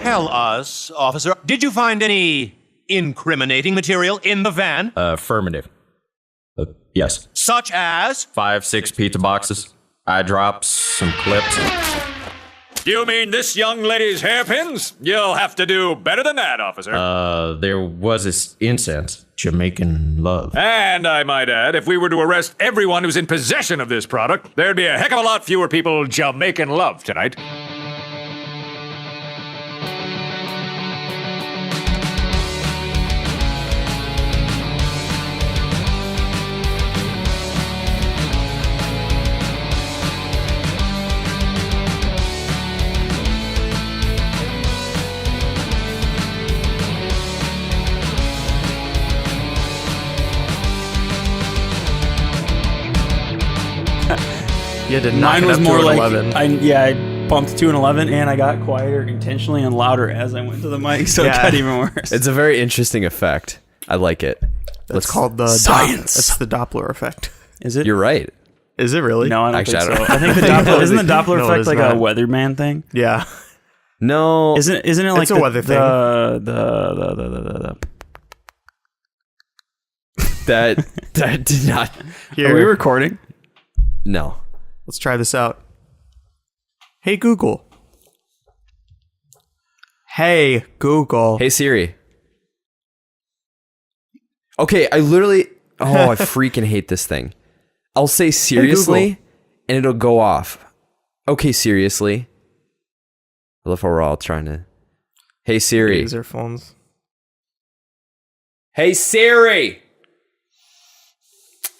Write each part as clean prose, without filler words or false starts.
tell us, officer, did you find any incriminating material in the van? Affirmative. Yes. Such as? 5-6 pizza boxes, eye drops, some clips. You mean this young lady's hairpins? You'll have to do better than that, officer. There was this incense. Jamaican love. And I might add, if we were to arrest everyone who's in possession of this product, there'd be a heck of a lot fewer people Jamaican love tonight. You had to knock Mine it was up more to an like 11. I bumped to an 11 and I got quieter intentionally and louder as I went to the mic, so it got even worse. It's a very interesting effect. I like it. That's called the science. That's the Doppler effect. Is it? You're right. Is it really? No, I don't Actually, think I so. don't- I think the Doppler isn't the Doppler No, it effect is like not. a weatherman thing? Yeah. No. Isn't it like It's a weather thing. the That did not. Here, Are we recording? No. let's try this out. Hey Google. Hey Google. Hey Siri. Okay, I literally. Oh, I freaking hate this thing. I'll say seriously, and it'll go off. Okay, seriously. I love how we're all trying to. Hey Siri. Use their phones. Hey Siri.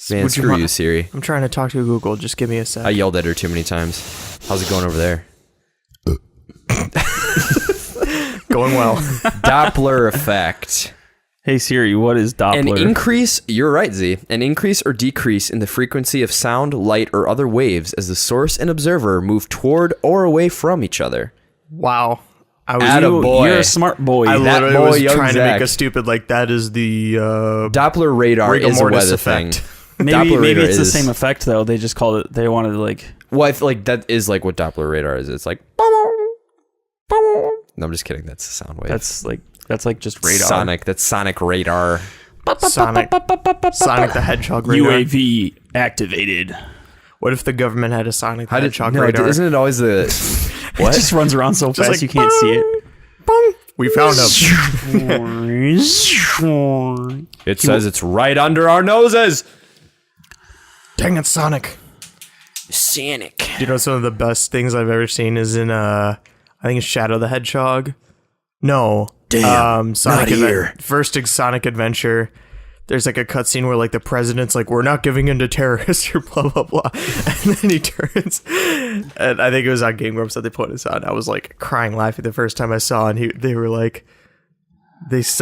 Man, Would you screw mi- you, Siri. I'm trying to talk to Google. Just give me a sec. I yelled at her too many times. How's it going over there? Going well. Doppler effect. Hey Siri, what is Doppler? An increase, you're right, Z. An increase or decrease in the frequency of sound, light, or other waves as the source and observer move toward or away from each other. Wow. I was Attaboy. You're a smart boy. I that literally boy, was young trying to Zach. make a stupid like that is the Doppler radar rigor is a mortis weather effect. thing. maybe Doppler radar it's the is- same effect though. They just called it. They wanted to like. Well, I feel like that is like what Doppler radar is. It's like. No, I'm just kidding. That's the sound wave. That's like just radar. Sonic. That's sonic radar. Sonic the Hedgehog radar. UAV activated. What if the government had a Sonic the How did, Hedgehog no, radar? isn't it always the It just runs around so fast like, you can't see it. We found him. It says it's right under our noses. Dang it, Sonic. Sonic. You know, some of the best things I've ever seen is in I think it's Shadow the Hedgehog. No. Damn, Sonic not here. First Sonic Adventure. There's like a cutscene where like the president's like, we're not giving in to terrorists or blah blah blah. And then he turns and I think it was on Game Grumps that they put this on. I was like crying laughing the first time I saw it, and they were like there's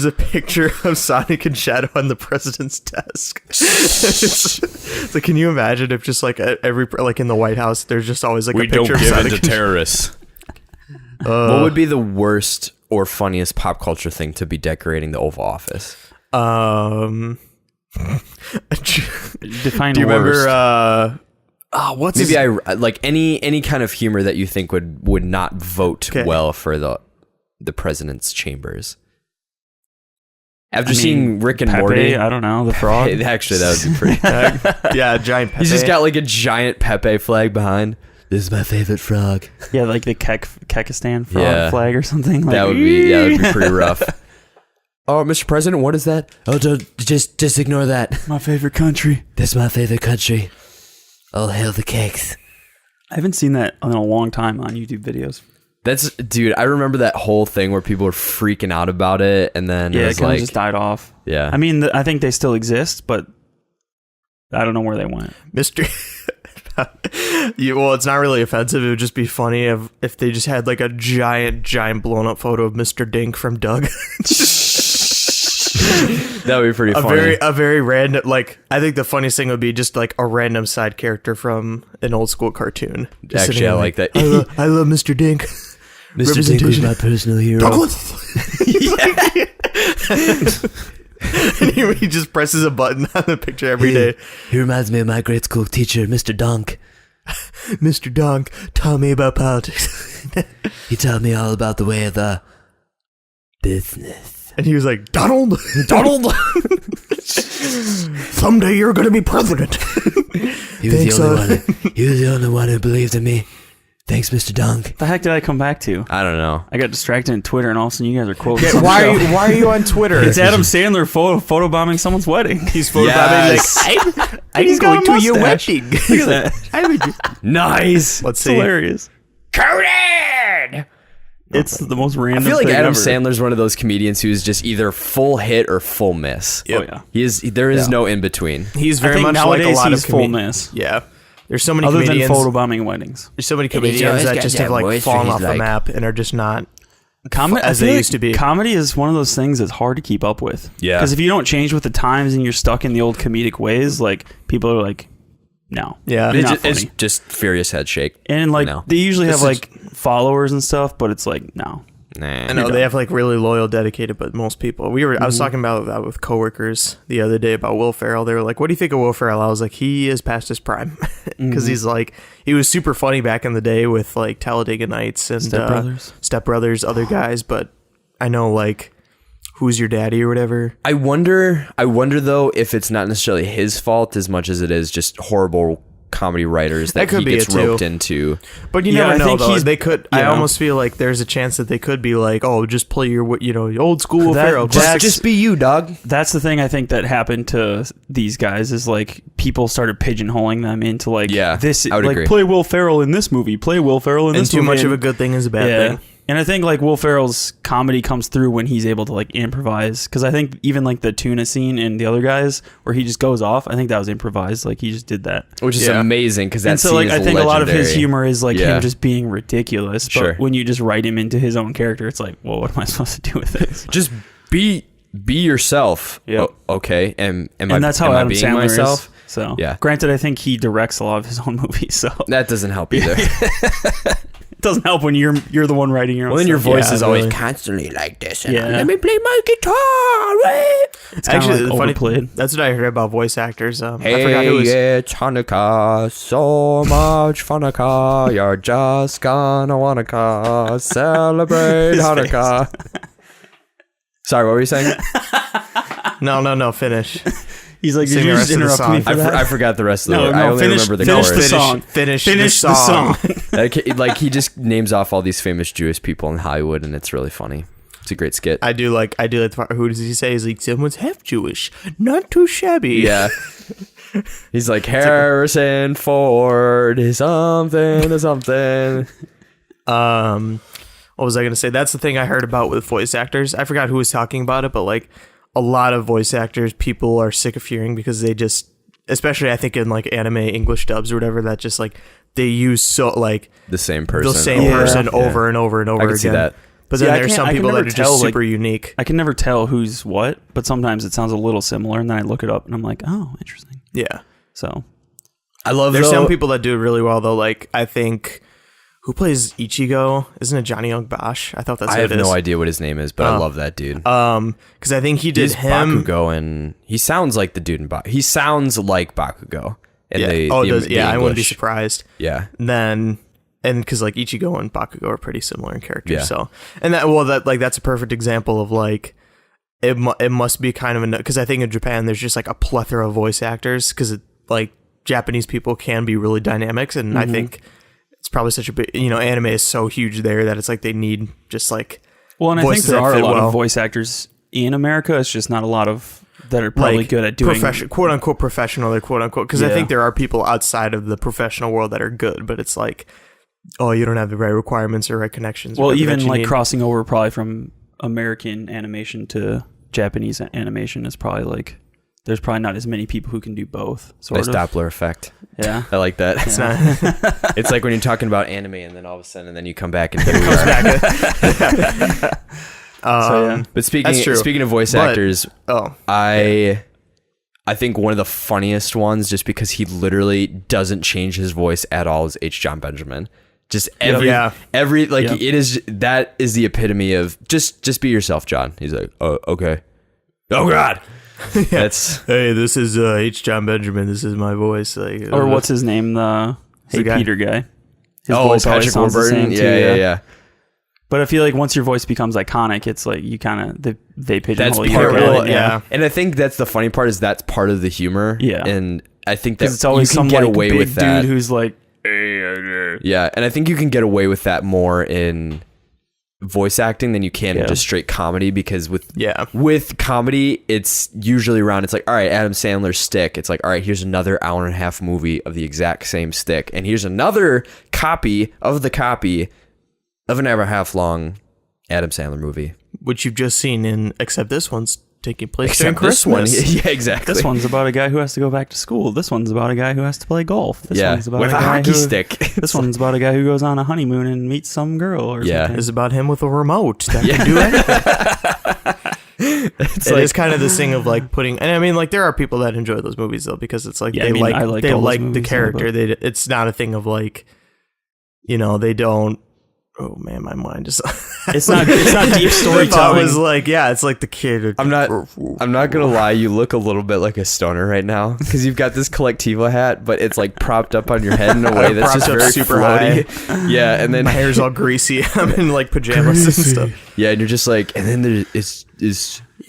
a picture of Sonic and Shadow on the president's desk. It's like, can you imagine if just like every like in the White House, there's just always like a picture of Sonic and terrorists. What would be the worst or funniest pop culture thing to be decorating the Oval Office? Define do you worst. remember what's Maybe his, I like any kind of humor that you think would not vote Okay. well for the president's chambers. After seeing Rick and Pepe, Morty, I don't know, the frog. actually that would be pretty. yeah, giant Pepe. He's just got like a giant Pepe flag behind. This is my favorite frog. Yeah, like the Kekistan frog Yeah. flag or something. Like, That'd be pretty rough. Oh, Mr. President, what is that? Oh, just ignore that. my favorite country. That's my favorite country. All hail the cakes. I haven't seen that in a long time on YouTube videos. Dude, I remember that whole thing where people were freaking out about it, and then Yeah, it it was kind of like, just died off. yeah. I mean, I think they still exist, but I don't know where they went. Mr. Well, it's not really offensive. It would just be funny if they just had like a giant blown up photo of Mr. Dink from Doug. That would be pretty funny. A very random, like, I think the funniest thing would be just like a random side character from an old school cartoon. Just Actually, sitting I there like that. I love Mr. Dink. Mr. Dink was my personal hero. And he just presses a button on the picture every day. He reminds me of my grade school teacher, Mr. Dunk. Mr. Dunk, tell me about politics. He told me all about the way of the business. And he was like, Donald, someday you're gonna be president. He was Thanks, the only one. He was the only one who believed in me. Thanks, Mr. Dunk. The heck did I come back to? I don't know. I got distracted in Twitter, and all of a sudden you guys are quoting. some Why show. are you on Twitter? It's Adam Sandler photobombing someone's wedding. He's photobombing Yes. like, I'm He's going got a to your mustache. wedding. Look at that. Nice. Let's It's see. hilarious. Conan! It's the most random. I feel like thing Adam ever. Sandler's one of those comedians who's just either full hit or full miss. Oh yeah. There is no in between. He's I very think much like a nowadays lot he's of full comedians. miss. Yeah. There's so many Other than comedians. photobombing weddings. There's so many always comedians that got just that have like voice where fallen he's off the like- map and are just not. Comedy, as I feel they like used to be. Comedy is one of those things that's hard to keep up with. Yeah. Because if you don't change with the times and you're stuck in the old comedic ways, like people are like, no. Yeah. You're not It's funny. just furious head shake. And like No. they usually have This is- like followers and stuff, but it's like no. Nah. I know they have like really loyal, dedicated, but most people. I Mm-hmm. was talking about that with coworkers the other day about Will Ferrell. They were like, "What do you think of Will Ferrell?" I was like, "He is past his prime," because he's like, he was super funny back in the day with like Talladega Nights and Step Brothers. Step Brothers, other guys. But I know like, Who's Your Daddy or whatever. I wonder though if it's not necessarily his fault as much as it is just horrible comedy writers that, That could he be gets it, too. roped into. But you Yeah, never I know think though. he's- They could. you I know. almost feel like there's a chance that they could be like, "Oh, just play your old school Will That- Ferrell." that's- Just be you, dog. That's the thing I think that happened to these guys is like people started pigeonholing them into like Yeah, this I would like agree. play Will Ferrell in this movie, play Will Ferrell in and this too movie. much of a and- good thing is a bad thing. And I think like Will Ferrell's comedy comes through when he's able to like improvise. Because I think even like the tuna scene and the other guys where he just goes off, I think that was improvised. Like he just did that. Which is Yeah. amazing because that And so scene like is I think a lot of his legendary. humor is like Yeah. him just being ridiculous. But Sure. when you just write him into his own character, it's like, well, what am I supposed to do with this? Just be yourself. Yep. Okay. And That's how am I Adam being Sandler myself? is. So Yeah. Granted, I think he directs a lot of his own movies, so That doesn't help either. it doesn't help when you're the one writing your own. Well, then your stuff. voice Yeah, is always really. constantly like this. And Yeah. let me play my guitar. Right? It's kind of Actually, like the funny overplayed. that's what I heard about voice actors. I Hey, forgot who was. it's Hanukkah, so much Hanukkah. You're just gonna wanna celebrate Hanukkah. Sorry, what were you saying? No, finish. He's like, Sing did you the just rest of the interrupt me song. for that? I forgot the rest of the No, word. I no, only finish, remember the finish the chorus. song. Finish the song. Like he just names off all these famous Jewish people in Hollywood, and it's really funny. It's a great skit. I do like the part. Who does he say? He's like, someone's half Jewish, not too shabby. Yeah. He's like Harrison Ford is something or something. What was I gonna say? That's the thing I heard about with voice actors. I forgot who was talking about it, but like a lot of voice actors, people are sick of hearing because they just, especially I think in like anime English dubs or whatever, that just like they use so like The same person. the same Yeah. person Yeah. over and over and over I can again. see that. But See, then I there's can't- some I can people that never are tell, just like- super unique. I can never tell who's what, but sometimes it sounds a little similar, and then I look it up and I'm like, oh, interesting. Yeah. So I love There's though- some people that do it really well though. Like I think who plays Ichigo? Isn't it Johnny Young Bosch? I thought that's I who have it is. no idea what his name is, but I love that dude. Because I think he did He's him. Bakugo, and he sounds like the dude in Bakugo. He sounds like Bakugo. In Yeah. the, Oh, the, does, the yeah. I wouldn't be English. surprised. Yeah. Then and because like Ichigo and Bakugo are pretty similar in character. Yeah. So and that's a perfect example of like it must be kind of because I think in Japan there's just like a plethora of voice actors because like Japanese people can be really dynamic and I think it's probably such a big anime is so huge there that it's like they need just like well, and I think voices there that are a fit lot well. of voice actors in America. It's just not a lot of that are probably good at doing quote unquote professional or quote unquote because I Yeah. think there are people outside of the professional world that are good but it's like oh you don't have the right requirements or right connections or Well, whatever even that you like need. crossing over probably from American animation to Japanese animation is probably like there's probably not as many people who can do both. Sort Nice of. Doppler effect. Yeah. I like that. It's not It's like when you're talking about anime, and then all of a sudden, and then you come back and here we are. yeah. But speaking That's true. speaking of voice But- actors, oh I think one of the funniest ones, just because he literally doesn't change his voice at all, is H. John Benjamin. Just every like Yep. it is that is the epitome of just be yourself, John. He's like, oh okay, oh god, that's hey this is H. John Benjamin this is my voice like Or what's his name? The Hey the guy. Peter guy. His Oh, voice always Patrick sounds the Warburton. same too, Yeah. But I feel like once your voice becomes iconic, it's like you kind of they That's pigeonhole you. part really. of it. yeah. And I think that's the funny part is that's part of the humor. Yeah. And I think that Because it's always you can some get like away big with that. dude who's like, Yeah, and I think you can get away with that more in voice acting than you can in Yeah. just straight comedy because Yeah. with comedy it's usually around it's like, all right, Adam Sandler's stick. It's like, all right, here's another hour and a half movie of the exact same stick. And here's another copy of the copy of an hour and a half long Adam Sandler movie. Which you've just seen in, except this one's taking place during Except this one. Christmas. Yeah, exactly. this one's about a guy who has to go back to school. This one's about a guy who has to play golf. This Yeah, one's about with a guy hockey who, stick. This one's about a guy who goes on a honeymoon and meets some girl or Yeah. something. It's about him with a remote that Yeah. can do anything. It is kind of this thing of like putting, and I mean, like there are people that enjoy those movies though because it's like Yeah, they I mean, like I like they all those like the movies, character. but- It's not a thing of like, they don't. Oh man, my mind just. It's not deep The thought storytelling. was like, yeah, it's like the kid. I'm not gonna lie, you look a little bit like a stoner right now because you've got this Collectivo hat, but it's like propped up on your head in a way that's Propped just up very super floaty. Yeah, and then My hair's all greasy. I'm in like pajamas and stuff. yeah, and you're just like, and then there is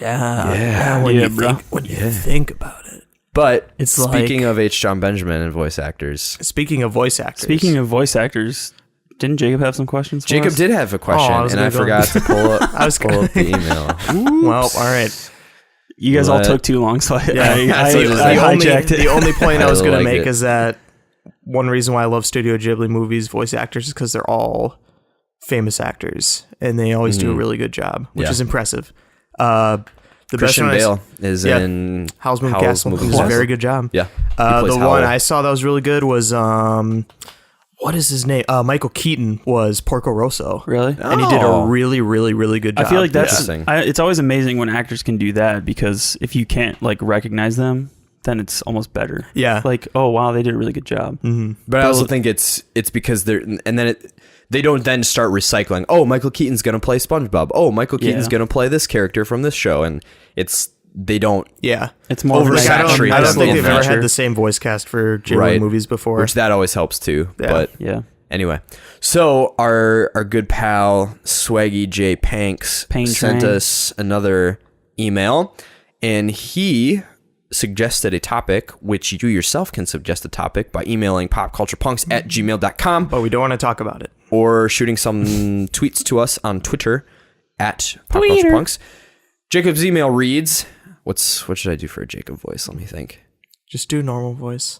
Yeah. When Yeah, you bro. think when you think about it. But It's speaking like- of H. John Benjamin and voice actors, Speaking of voice actors. Speaking of voice actors, didn't Jacob have some questions? For Jacob us? did have a question, I was and I gonna go- forgot to pull up, I was pull up the email. well, all right. You guys all What? took too long, so I that's what it is. hijacked it. The only point I was I going to like make it. is that one reason why I love Studio Ghibli movies voice actors is because they're all famous actors and they always do a really good job, which Yeah. is impressive. The Christian best one Bale is yeah. in Howl's Moving Howl's Castle Moving does a Castle. very good job. Yeah, he The plays one Howl. I saw that was really good was what is his name? Michael Keaton was Porco Rosso. Really? And he did a Oh. really, really, really good job. I feel like that's Interesting. it's always amazing when actors can do that because if you can't like recognize them, then it's almost better. Yeah. Like, oh wow, they did a really good job. But I also think it's because they're and then they don't then start recycling. Oh, Michael Keaton's gonna play SpongeBob. Oh, Michael Keaton's Yeah. gonna play this character from this show, and they don't. yeah. It's more of a Oversaturated. Like, I don't That's think a they've little ever feature. had the same voice cast for Ghibli Right. movies before. Which that always helps too. Yeah. But yeah. anyway, so our good pal Swaggy J Panks Pain sent Train. us another email, and he suggested a topic, which you yourself can suggest a topic by emailing popculturepunks@gmail.com. but we don't want to talk about it. or shooting some tweets to us on Twitter at popculturepunks. Jacob's email reads, what should I do for a Jacob voice? Let me think. Just do normal voice.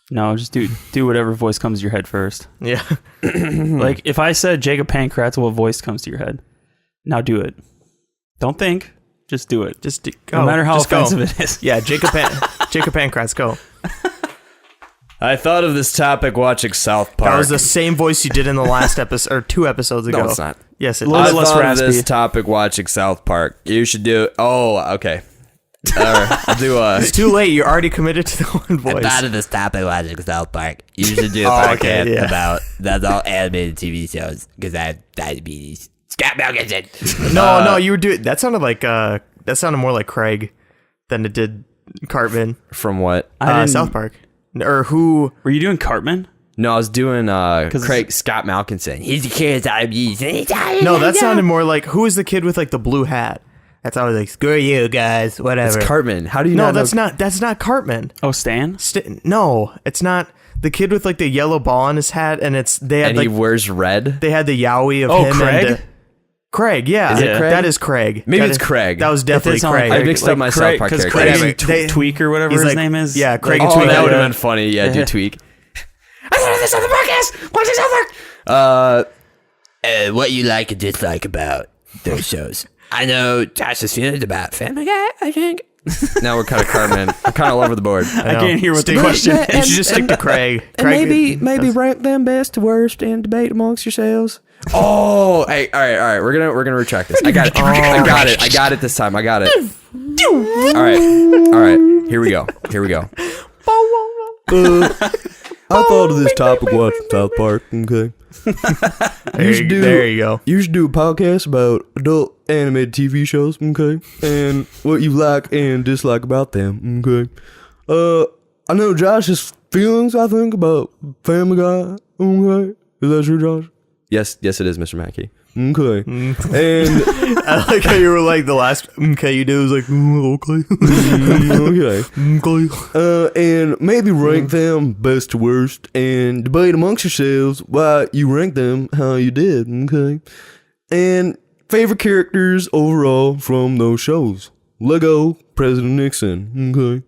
No, just do whatever voice comes to your head first. Yeah. Like if I said Jacob Pankratz, what voice comes to your head? Now do it. Don't think. Just do it. Just go. No matter how Just go. offensive it is. Yeah, Jacob Pankratz, go. I thought of this topic watching South Park. That was the same voice you did in the last episode or 2 episodes ago. No, it's not. Yes, it Little I is. bit less thought of raspy. this topic watching South Park. You should do. Oh, okay. I'll do a. It's too late. You're already committed to the one voice. of this topic watching South Park. You should do a Oh, podcast okay, yeah. about that's all animated TV shows because I have diabetes. Scott Melkinson. No, you were doing. That sounded like that sounded more like Craig than it did Cartman. From what? South Park, or who? Were you doing Cartman? No, I was doing it's- Scott Malkinson. He's the kid with diabetes. And he's No, that sounded more like who is the kid with like the blue hat? That's always like screw you guys, whatever. It's Cartman. How do you No, not know? that's not Cartman. Oh, Stan? No, it's not the kid with like the yellow ball on his hat, and they had And like he wears red. they had the Yowie of Oh, him. Craig? And, Craig, yeah, Is it Craig? That is Craig. Maybe That it's is- Craig. That was It did definitely sound like Craig. I mixed up my South Park because character. Craig Yeah, they- Tweak or whatever he's his like- name is. yeah, Craig Like, and Oh, Tweak. that would have Yeah. been funny. Yeah, do Yeah. tweak. I thought this on the podcast. Watch this South Park. What you like and dislike about those shows? I know Josh's feelings about Family Guy. I think. Now we're kind of Cartman. We're kind of all over the board. I can't hear what the Stick- question You should just stick to Craig. Craig rank them best to worst and debate amongst yourselves. Oh, hey, all right. We're gonna retract this. I got it. I got it this time. I got it. All right. Here we go. I thought of this topic watching South Park. Okay. There you go. You should do a podcast about adult animated TV shows, okay? And what you like and dislike about them, okay? I know Josh's feelings, I think, about Family Guy, okay? Is that true, Josh? Yes, it is, Mr. Mackey. Okay. And I like how you were like the last okay you did was like okay. okay. And maybe rank them best to worst and debate amongst yourselves why you rank them how you did. Okay. And favorite characters overall from those shows. Lego, President Nixon. Okay.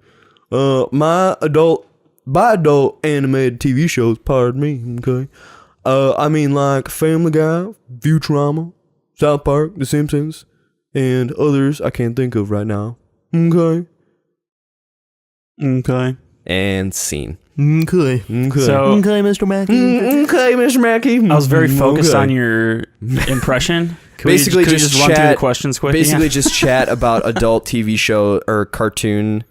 By adult animated TV shows, pardon me. Okay. I mean, like Family Guy, Futurama, South Park, The Simpsons, and others I can't think of right now. Okay. And scene. Okay. So Okay, Mr. Mackey. Okay, Mr. Mackey. I was very focused Okay. on your impression. Could Basically, we just run through the chat- questions quick. Basically, Yeah. just chat about adult TV show or cartoon,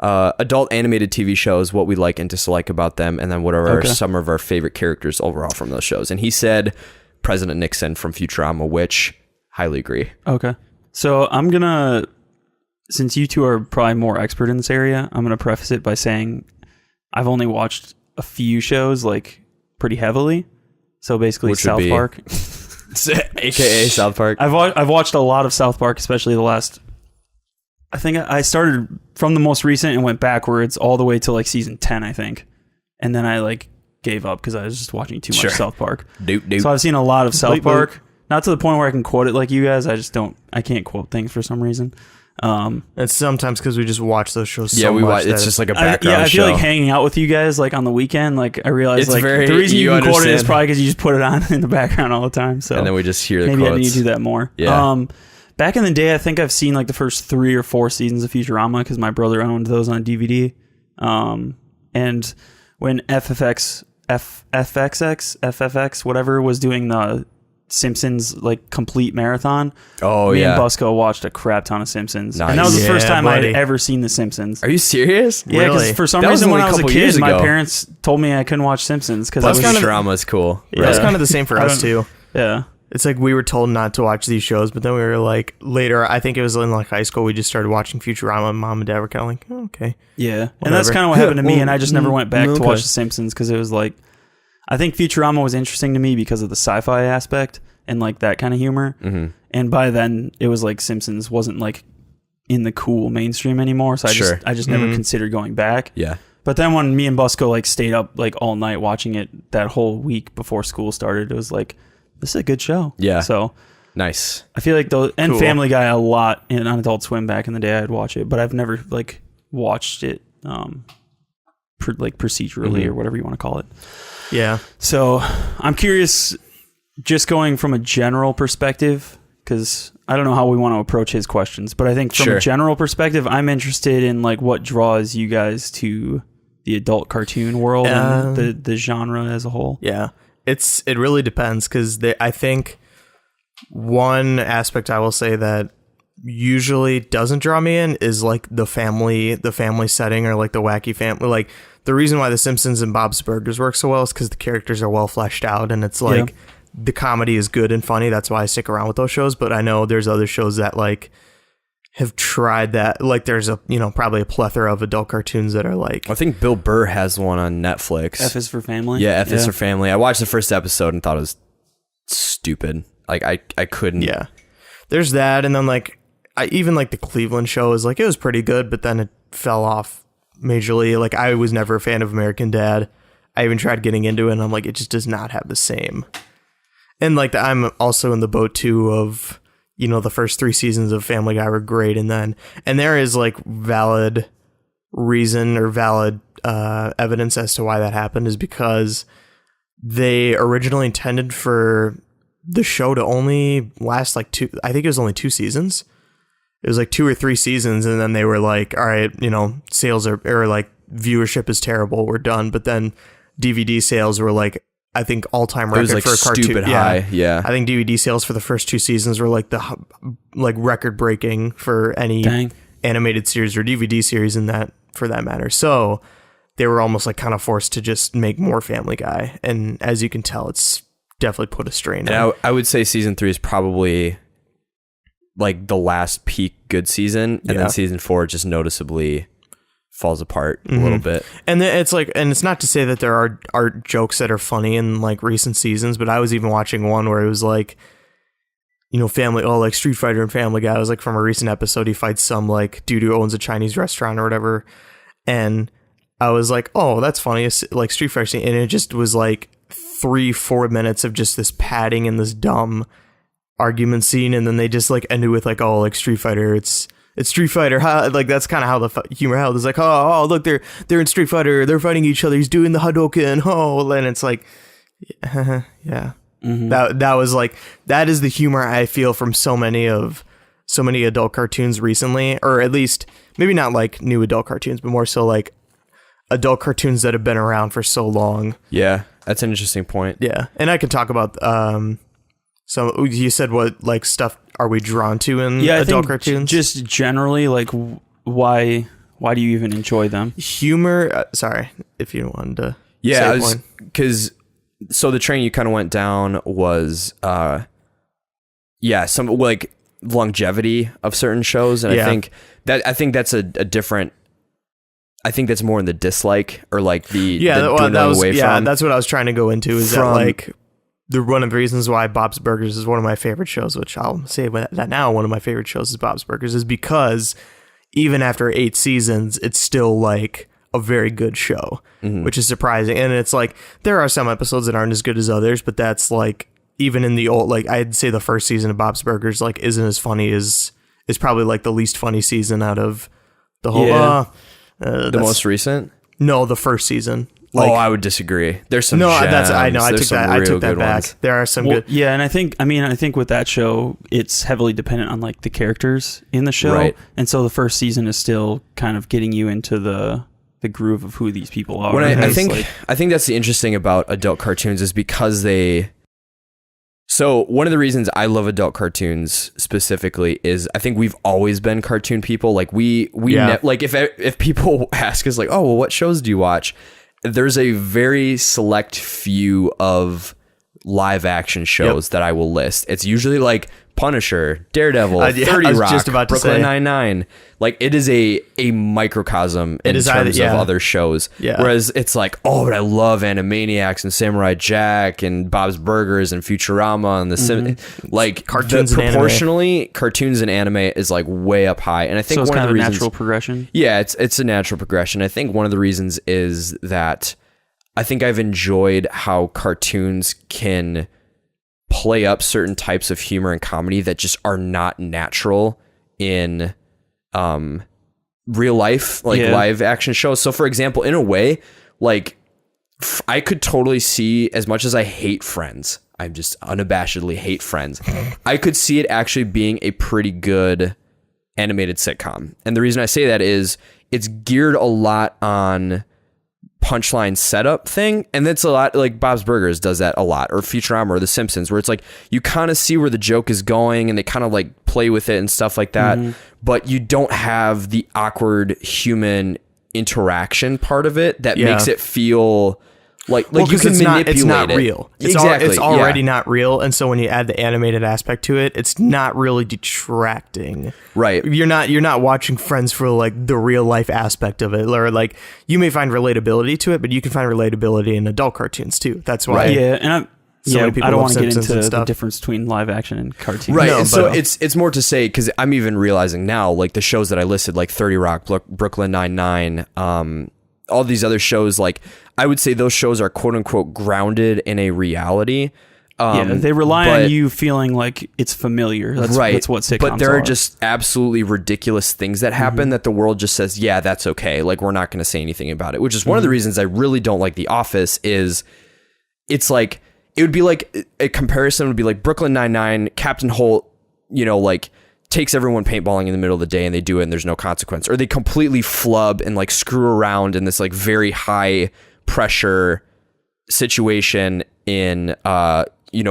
adult animated TV shows, what we like and dislike about them, and then what are Okay. some of our favorite characters overall from those shows. And he said President Nixon from Futurama, which highly agree. Okay. So I'm gonna, since you two are probably more expert in this area, I'm gonna preface it by saying I've only watched a few shows like pretty heavily. So basically, Which would South be- Park. AKA South Park. I've watched a lot of South Park, especially the last. I think I started from the most recent and went backwards all the way to like season 10, I think, and then I like gave up because I was just watching too much Sure. South Park. Doop. So I've seen a lot of South Wait, Park, not to the point where I can quote it like you guys. I can't quote things for some reason. It's sometimes because we just watch those shows Yeah, so we much watch. It's that just like a I background feel show. like hanging out with you guys like on the weekend. Like I realize It's like very- the reason you you can quote it is understand. probably because you just put it on in the background all the time. So and then we just hear the maybe I quotes. need to do that more. Yeah. Back in the day, I think I've seen like the first 3 or 4 seasons of Futurama because my brother owned those on DVD. And when FFX, whatever, was doing the Simpsons like complete marathon, Oh, me yeah. and Busco watched a crap ton of Simpsons, Nice. and that was the first Yeah, time I buddy. had ever seen the Simpsons. Are you serious? Yeah, because Really? for some That was reason when only I a was a couple years kid, my ago. parents told me I couldn't watch Simpsons because I Plus, was kind of- Futurama is cool. That's Yeah. kind of the same for I us don't- too. yeah. It's like we were told not to watch these shows, but then we were like later. I think it was in like high school. We just started watching Futurama. And Mom and Dad were kind of like, oh, okay. Yeah, and that's Whatever. kind of what happened to me, Well, and I just never went back to okay. watch The Simpsons because it was like, I think Futurama was interesting to me because of the sci-fi aspect and like that kind of humor. Mm-hmm. And by then, it was like Simpsons wasn't like in the cool mainstream anymore, so Sure. I just never considered going back. Yeah. But then when me and Busco like stayed up like all night watching it that whole week before school started, it was like, this is a good show. Yeah. So Nice. I feel like those and Cool. Family Guy a lot and on Adult Swim back in the day I'd watch it, but I've never like watched it procedurally or whatever you want to call it. Yeah. So I'm curious, just going from a general perspective, because I don't know how we want to approach his questions, but I think from Sure. a general perspective, I'm interested in like what draws you guys to the adult cartoon world and the genre as a whole. Yeah. It really depends because I think one aspect I will say that usually doesn't draw me in is like the family setting or like the wacky family. Like the reason why The Simpsons and Bob's Burgers work so well is because the characters are well fleshed out and it's like the comedy is good and funny. That's why I stick around with those shows. But I know there's other shows that like have tried that. Like there's a probably a plethora of adult cartoons that are like I think Bill Burr has one on Netflix. F is for Family. Yeah, F is for Family. I watched the first episode and thought it was stupid. Like I couldn't. Yeah. There's that, and then like I even like the Cleveland show is like it was pretty good, but then it fell off majorly. Like I was never a fan of American Dad. I even tried getting into it and I'm like, it just does not have the same. And like I'm also in the boat too of, the first 3 seasons of Family Guy were great, and there is like valid reason or valid evidence as to why that happened is because they originally intended for the show to only last like 2, I think it was only 2 seasons. It was like 2 or 3 seasons, and then they were like, all right, sales or like viewership is terrible, we're done. But then DVD sales were like, I think all-time It was record like for a cartoon. stupid high. Yeah. I think DVD sales for the first 2 seasons were like record-breaking for any Dang. animated series or DVD series in that, for that matter. So they were almost like kind of forced to just make more Family Guy, and as you can tell, it's definitely put a strain on. And I would say season 3 is probably like the last peak good season, and Yeah. then season 4 just noticeably falls apart a little bit. And then it's like, and it's not to say that there are jokes that are funny in like recent seasons, but I was even watching one where it was like, you know, like Street Fighter and Family Guy. It was like from a recent episode. He fights some like dude who owns a Chinese restaurant or whatever, and I was like, oh, that's funny. It's like Street Fighter scene, and it just was like 3-4 minutes of just this padding and this dumb argument scene, and then they just like ended with like, oh, like Street Fighter, it's Street Fighter. Like that's kind of how the humor held. It's like, oh, look, they're in Street Fighter, they're fighting each other. He's doing the Hadouken. Oh, and it's like, yeah. That was like, that is the humor I feel from so many adult cartoons recently, or at least maybe not like new adult cartoons, but more so like adult cartoons that have been around for so long. Yeah, that's an interesting point. Yeah, and I can talk about so you said what like stuff are we drawn to in adult cartoons? Just generally, like why do you even enjoy them? Humor. Sorry, if you wanted to. Yeah, say one. because so the train you kind of went down was some like longevity of certain shows, and Yeah. I think that's a different. I think that's more in the dislike or like the that's what I was trying to go into. Is that From- like one of the reasons why Bob's Burgers is one of my favorite shows, which I'll say that now one of my favorite shows is Bob's Burgers, is because even after 8 seasons, it's still like a very good show, which is surprising. And it's like there are some episodes that aren't as good as others, but that's like even in the old, like I'd say the first season of Bob's Burgers like isn't as funny as is probably like the least funny season out of the whole. Yeah. The most recent. No, the first season. I would disagree. There's some. No, gems. I know. I There's took some that. I real took that good back. ones. There are some Well, good. yeah, and I think with that show, it's heavily dependent on like the characters in the show, Right. and so the first season is still kind of getting you into the groove of who these people are. When I It's think like, I think that's the interesting about adult cartoons is because they. So one of the reasons I love adult cartoons specifically is I think we've always been cartoon people. Like Yeah. like if people ask us like, oh, well, what shows do you watch? There's a very select few of live action shows that I will list. It's usually like Punisher, Daredevil, Yeah, 30 I was Rock, just about to Brooklyn say. Nine-Nine. Like it is a microcosm in is terms either- of yeah. other shows. Yeah. Whereas it's like, oh, but I love Animaniacs and Samurai Jack and Bob's Burgers and Futurama and like Cartoons and anime. proportionally, cartoons and anime is like way up high. And I think so it's one kind of of the a reasons, natural progression. yeah, it's a natural progression. I think one of the reasons is that I think I've enjoyed how cartoons can play up certain types of humor and comedy that just are not natural in real life, like live action shows. So for example, in a way, like I could totally see, as much as I hate Friends, I just unabashedly hate Friends, I could see it actually being a pretty good animated sitcom. And the reason I say that is it's geared a lot on punchline setup thing, and that's a lot like Bob's Burgers does that a lot, or Futurama or The Simpsons, where it's like you kind of see where the joke is going and they kind of like play with it and stuff like that, but you don't have the awkward human interaction part of it that makes it feel like you can it's manipulate it's not it. real. Exactly. It's already not real, and so when you add the animated aspect to it, it's not really detracting. Right. You're not watching Friends for like the real life aspect of it, or like you may find relatability to it, but you can find relatability in adult cartoons too. That's why. Yeah, and So many people I don't love want to get Simpsons into and the stuff. difference between live action and cartoon. Right. No, and so but- it's more to say, because I'm even realizing now, like the shows that I listed, like 30 Rock, Brooklyn Nine-Nine, all these other shows, like I would say those shows are quote unquote grounded in a reality. They rely but- on you feeling like it's familiar. That's, right. That's what sitcoms But there are. are just absolutely ridiculous things that happen that the world just says, yeah, that's okay. Like we're not going to say anything about it, which is one of the reasons I really don't like The Office is it's like, it would be like a comparison would be like Brooklyn Nine-Nine, Captain Holt, you know, like takes everyone paintballing in the middle of the day and they do it and there's no consequence, or they completely flub and like screw around in this like very high pressure situation in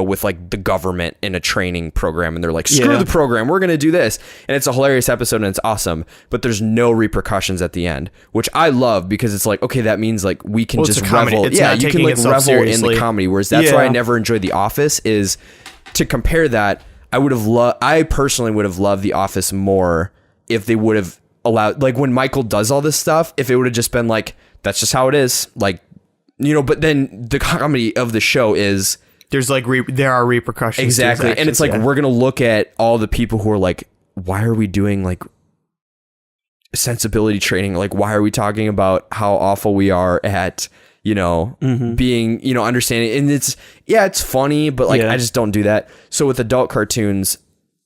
with like the government in a training program, and they're like, screw the program, we're gonna do this, and it's a hilarious episode and it's awesome, but there's no repercussions at the end, which I love because it's like, okay, that means like we can Well, it's just a comedy. revel. It's Yeah, not you can taking like itself revel in seriously. the comedy, whereas that's why I never enjoyed The Office. Is to compare that, I personally would have loved The Office more if they would have allowed, like when Michael does all this stuff, if it would have just been like, that's just how it is, like, you know, but then the comedy of the show is There's like there are repercussions. to his exactly, and actions, it's like yeah. we're gonna look at all the people who are like, why are we doing like sensibility training? Like, why are we talking about how awful we are at, you know, being, you know, understanding? And it's funny, but like, Yeah. I just don't do that. So with adult cartoons,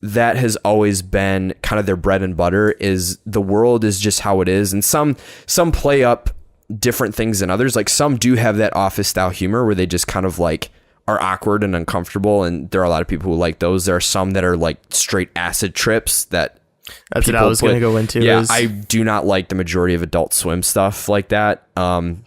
that has always been kind of their bread and butter, is the world is just how it is. And some play up different things than others. Like some do have that Office style humor where they just kind of like are awkward and uncomfortable. And there are a lot of people who like those. There are some that are like straight acid trips that That's what I people was going to put- go into. Yeah, is, I do not like the majority of Adult Swim stuff like that. Then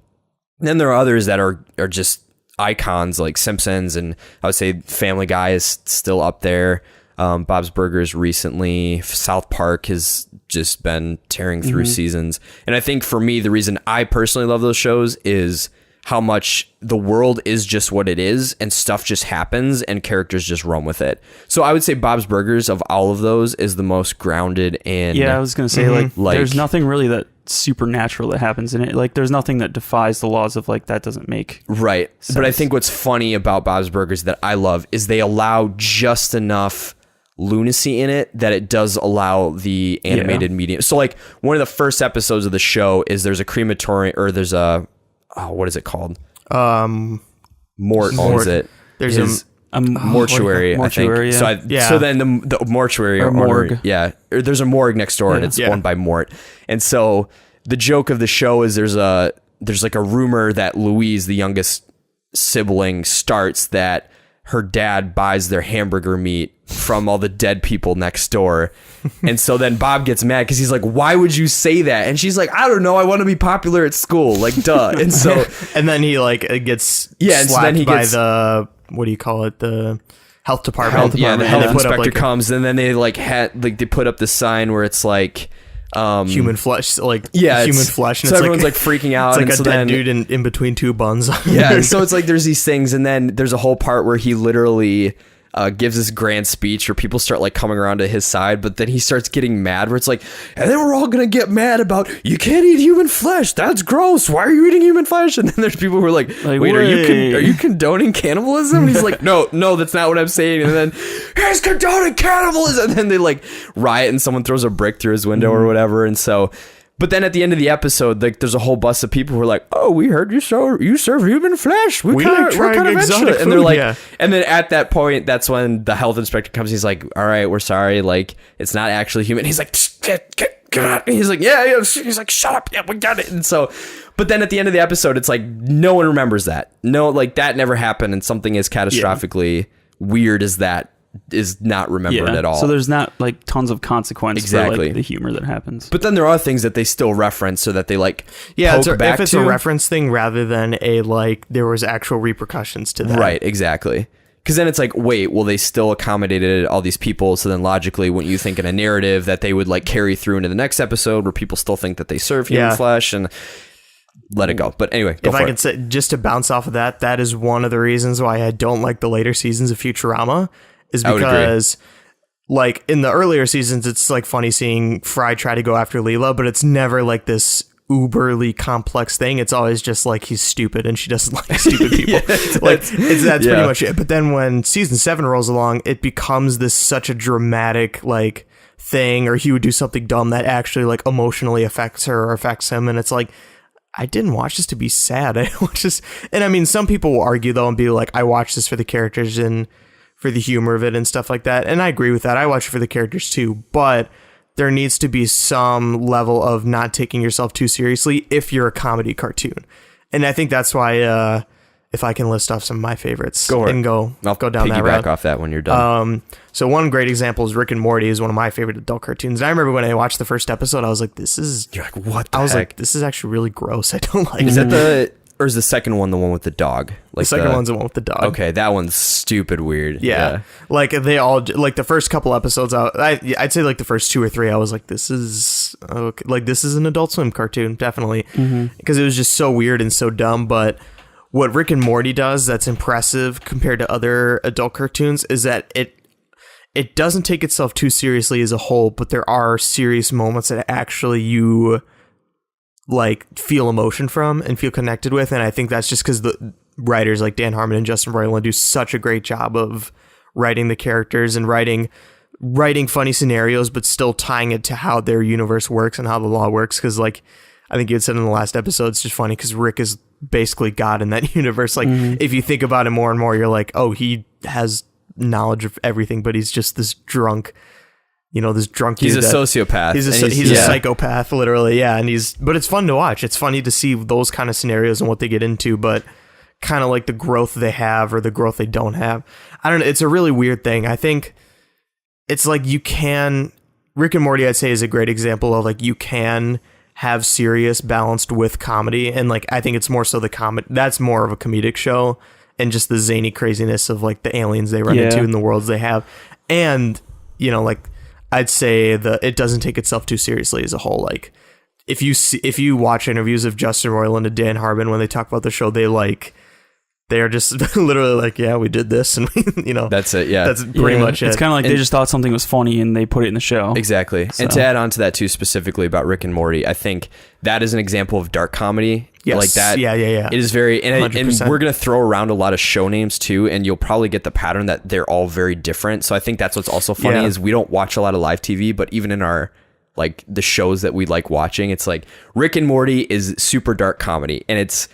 there are others that are just icons like Simpsons, and I would say Family Guy is still up there. Bob's Burgers recently. South Park has just been tearing through seasons. And I think for me, the reason I personally love those shows is how much the world is just what it is, and stuff just happens and characters just run with it. So I would say Bob's Burgers of all of those is the most grounded and Yeah, I was gonna say like, Like- there's nothing really that supernatural that happens in it. Like there's nothing that defies the laws of like that doesn't make right. But I sense. think what's funny about Bob's Burgers that I love is they allow just enough lunacy in it that it does allow the animated medium. So like one of the first episodes of the show is there's a crematorium, or there's a what is it called? Mort owns it. There's His a mortuary, I think. mortuary, So, yeah. so then the mortuary Or owner- morgue. yeah, or there's a morgue next door, and it's Yeah. owned by Mort. And so the joke of the show is there's like a rumor that Louise, the youngest sibling, starts that her dad buys their hamburger meat from all the dead people next door. And so then Bob gets mad because he's like, why would you say that? And she's like, I don't know, I want to be popular at school, like duh. And so and then he like gets Yeah, and so slapped then he by gets- the what do you call it, the health department. yeah, the and health they put up, inspector like, comes, and then they like they put up the sign where it's like human flesh, like yeah, human it's- flesh, and so it's everyone's like freaking out, It's like and a so dead then- dude in between two buns. yeah, and so it's like there's these things, and then there's a whole part where he literally gives this grand speech where people start like coming around to his side, but then he starts getting mad where it's like, and then we're all gonna get mad about, you can't eat human flesh, that's gross, why are you eating human flesh? And then there's people who are like wait, are you condoning cannibalism? And he's like, no, that's not what I'm saying. And then he's condoning cannibalism, and then they like riot, and someone throws a brick through his window or whatever. And so, but then at the end of the episode, like there's a whole bus of people who are like, "Oh, we heard you serve human flesh. We we're like trying kind of exotic into it." And they're food, like, yeah. and then at that point, that's when the health inspector comes. He's like, "All right, we're sorry. Like, it's not actually human." He's like, get out. And he's like, yeah. He's like, shut up. Yeah, we got it. And so, but then at the end of the episode, it's like no one remembers that. No, like that never happened, and something as catastrophically weird as that is not remembered at all. So there's not like tons of consequence for Exactly. like the humor that happens. But then there are things that they still reference so that they like yeah, poke back if it's to. a reference thing rather than a like there was actual repercussions to that. Right, exactly. Because then it's like, wait, well, they still accommodated all these people. So then logically, wouldn't you think in a narrative that they would like carry through into the next episode where people still think that they serve human Yeah. flesh and let it go. But anyway, go If for I it. could say, just to bounce off of that, that is one of the reasons why I don't like the later seasons of Futurama, is I would agree. because like in the earlier seasons, it's like funny seeing Fry try to go after Leela, but it's never like this uberly complex thing. It's always just like he's stupid and she doesn't like stupid people. That's yeah. pretty much it. But then when season 7 rolls along, it becomes this such a dramatic like thing, or he would do something dumb that actually like emotionally affects her or affects him, and it's like, I didn't watch this to be sad. I watched this, and I mean, some people will argue though and be like, I watched this for the characters and for the humor of it and stuff like that. And I agree with that. I watch it for the characters too, but there needs to be some level of not taking yourself too seriously if you're a comedy cartoon. And I think that's why, if I can list off some of my favorites Go for it. and go I'll down that piggyback route. off that when you're done. So one great example is Rick and Morty is one of my favorite adult cartoons. And I remember when I watched the first episode, I was like, this is, You're like, what the I was heck? like, this is actually really gross. I don't like Is it. that or is the second one the one with the dog? Like The second one's the one with the dog. Okay, that one's stupid weird. Yeah. Like they all like the first couple episodes I'd say like the first 2 or 3 I was like, this is okay. Like this is an Adult Swim cartoon, definitely. Because it was just so weird and so dumb. But what Rick and Morty does that's impressive compared to other adult cartoons is that it doesn't take itself too seriously as a whole, but there are serious moments that actually you like feel emotion from and feel connected with. And I think that's just because the writers like Dan Harmon and Justin Roiland do such a great job of writing the characters and writing funny scenarios, but still tying it to how their universe works and how the law works. Because like I think you had said in the last episode, it's just funny because Rick is basically God in that universe. Like if you think about it more and more, you're like, oh, he has knowledge of everything, but he's just this drunk, this drunk He's dude a sociopath. He's a psychopath, literally. Yeah. And but it's fun to watch. It's funny to see those kind of scenarios and what they get into, but kind of like the growth they have or the growth they don't have. I don't know. It's a really weird thing. I think it's like Rick and Morty, I'd say, is a great example of like, you can have serious balanced with comedy. And like, I think it's more so that's more of a comedic show and just the zany craziness of like the aliens they run into and the worlds they have. And, like I'd say it doesn't take itself too seriously as a whole. Like if you watch interviews of Justin Roiland and Dan Harmon, when they talk about the show, they are just literally like, yeah, we did this, and that's it. Yeah, that's pretty much it. It's kind of like they just thought something was funny and they put it in the show. Exactly. So. And to add on to that too, specifically about Rick and Morty, I think that is an example of dark comedy. Yes. Like that. Yeah. It is very, and we're gonna throw around a lot of show names too, and you'll probably get the pattern that they're all very different. So I think that's what's also funny is we don't watch a lot of live TV, but even in our like the shows that we like watching, it's like Rick and Morty is super dark comedy, and it's.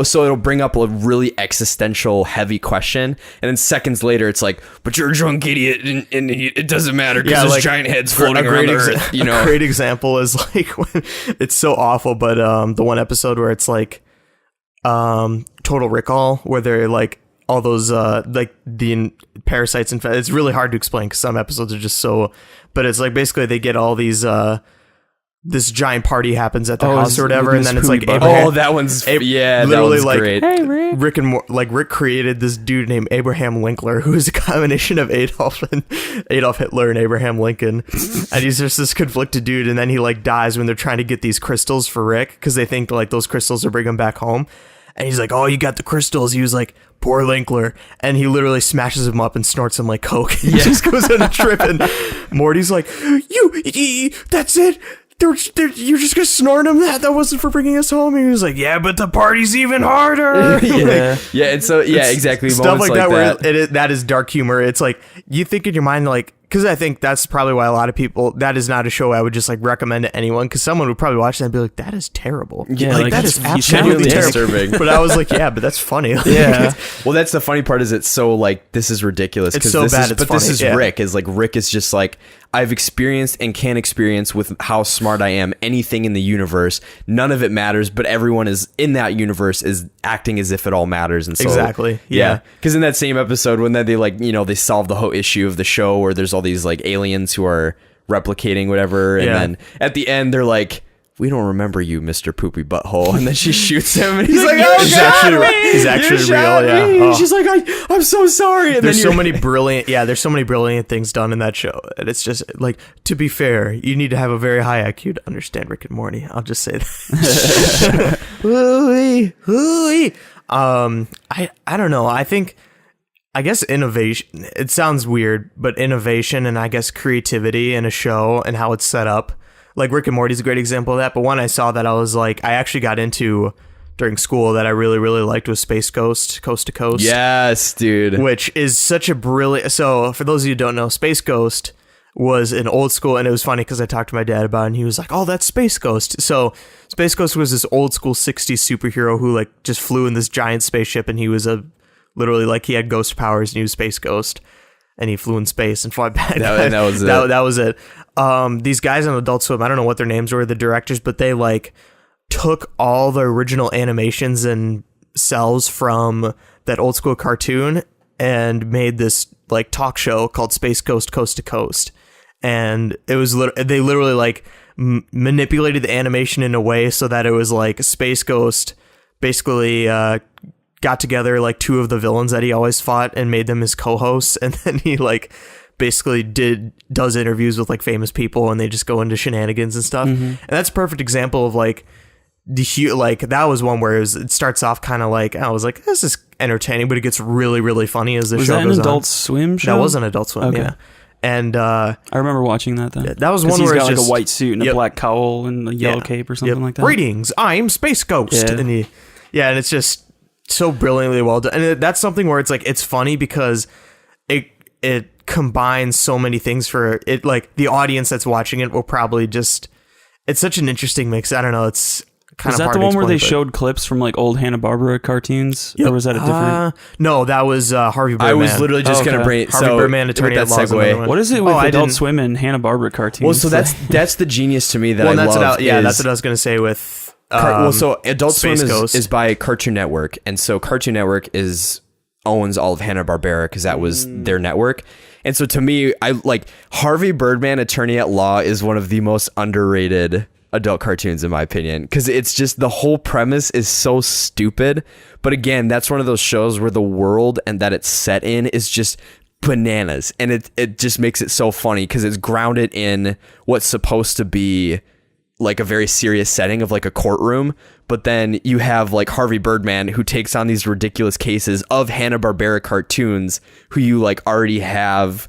So it'll bring up a really existential heavy question, and then seconds later it's like, but you're a drunk idiot and it doesn't matter because there's giant heads floating around the earth. A great example is like when it's so awful, but the one episode where it's like Total Recall, where they're like all those like the parasites and it's really hard to explain because some episodes are just so, but it's like basically they get all these this giant party happens at the house or whatever, and then it's like Abraham, that one's literally like great. Hey, Rick created this dude named Abraham Linkler, who is a combination of Adolf Hitler and Abraham Lincoln, and he's just this conflicted dude, and then he like dies when they're trying to get these crystals for Rick because they think like those crystals will bring him back home, and he's like, oh, you got the crystals. He was like, poor Linkler, and he literally smashes him up and snorts him like coke. He just goes on a trip, and Morty's like, that's it. You're just gonna snort him that wasn't for bringing us home. And he was like, yeah, but the party's even harder. And so exactly, stuff like that where that is dark humor. It's like you think in your mind like, because I think that's probably why a lot of people, that is not a show I would just like recommend to anyone, because someone would probably watch that and be like, that is terrible. Yeah, like that is absolutely disturbing. But I was like, yeah, but that's funny. Yeah. Well, that's the funny part, is it's so like, this is ridiculous. It's so bad. This is Rick is like, Rick is just like, I've experienced and can experience with how smart I am anything in the universe. None of it matters, but everyone is in that universe is acting as if it all matters. And so, exactly. Yeah. Because in that same episode, when they like, they solve the whole issue of the show where there's all these like aliens who are replicating whatever. And then at the end, they're like, we don't remember you, Mr. Poopy Butthole. And then she shoots him, and he's like, oh, he's actually real. Yeah. Oh. She's like, I'm so sorry. And there's so many brilliant things done in that show. And it's just like, to be fair, you need to have a very high IQ to understand Rick and Morty. I'll just say that. I don't know. I guess innovation, it sounds weird, but innovation and I guess creativity in a show and how it's set up. Like Rick and Morty is a great example of that. But when I saw that, I was like, I actually got into during school that I really, really liked was Space Ghost, Coast to Coast. Yes, dude. Which is such a brilliant. So for those of you who don't know, Space Ghost was an old school, and it was funny because I talked to my dad about it, and he was like, oh, that's Space Ghost. So Space Ghost was this old school 60s superhero who like just flew in this giant spaceship, and he was literally like he had ghost powers and he was Space Ghost. And he flew in space and flew back. That was it. That was it. These guys on Adult Swim, I don't know what their names were, the directors, but they like took all the original animations and cells from that old school cartoon and made this like talk show called Space Ghost Coast to Coast. And it was they literally like manipulated the animation in a way so that it was like Space Ghost basically got together like two of the villains that he always fought and made them his co-hosts, and then he like basically does interviews with like famous people, and they just go into shenanigans and stuff. And that's a perfect example of like that was one where it starts off kind of like, I was like, this is entertaining, but it gets really, really funny as the show goes on. Was that an Adult Swim show? That was an Adult Swim. Okay. Yeah. And I remember watching that then. that was 'Cause one he's where got it's like just, a white suit and Yep. a black cowl and a yellow Yeah. cape or something Yep. like that. Greetings, I'm Space Ghost. Yeah. And and it's just so brilliantly well done. And that's something where it's like, it's funny because it combines so many things for it. Like the audience that's watching it will probably just, it's such an interesting mix. I don't know. It's kind Was of that hard the to one where they explain, showed clips from like old Hanna-Barbera cartoons? but- Or was that a different? No, that was Harvey Birdman. I was literally just Oh, gonna okay. bring it. Harvey So Birdman, with Attorney that at Law is another segue. one. What is it with I Adult didn't- Swim and Hanna-Barbera cartoons? Well, so that's the genius to me that Well, I that's love. that's what I was gonna say with. So Adult Swim Space Ghost. is by Cartoon Network, and so Cartoon Network owns all of Hanna-Barbera because that was their network. And so to me, I like Harvey Birdman, Attorney at Law is one of the most underrated adult cartoons in my opinion, because it's just the whole premise is so stupid. But again, that's one of those shows where the world and that it's set in is just bananas, and it just makes it so funny because it's grounded in what's supposed to be like a very serious setting of like a courtroom, but then you have like Harvey Birdman who takes on these ridiculous cases of Hanna-Barbera cartoons who you like already have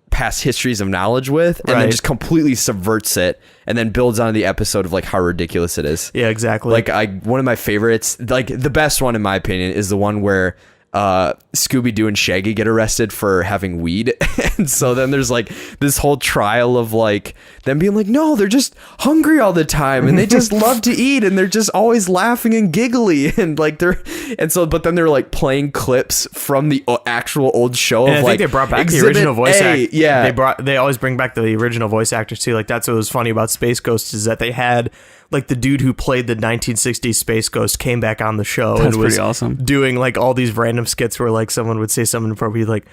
past histories of knowledge with, and then Right. just completely subverts it and then builds on the episode of like how ridiculous it is. Yeah, exactly. Like one of my favorites, like the best one in my opinion, is the one where Scooby-Doo and Shaggy get arrested for having weed. And so then there's like this whole trial of like them being like, no, they're just hungry all the time and they just love to eat and they're just always laughing and giggly and like but then they're like playing clips from the actual old show And of I like think they brought back the Exhibit original voice A. actor. Yeah. They always bring back the original voice actors too. Like that's what was funny about Space Ghost is that they had like the dude who played the 1960s Space Ghost came back on the show That's and was pretty awesome. doing like all these random skits where like someone would say something appropriate like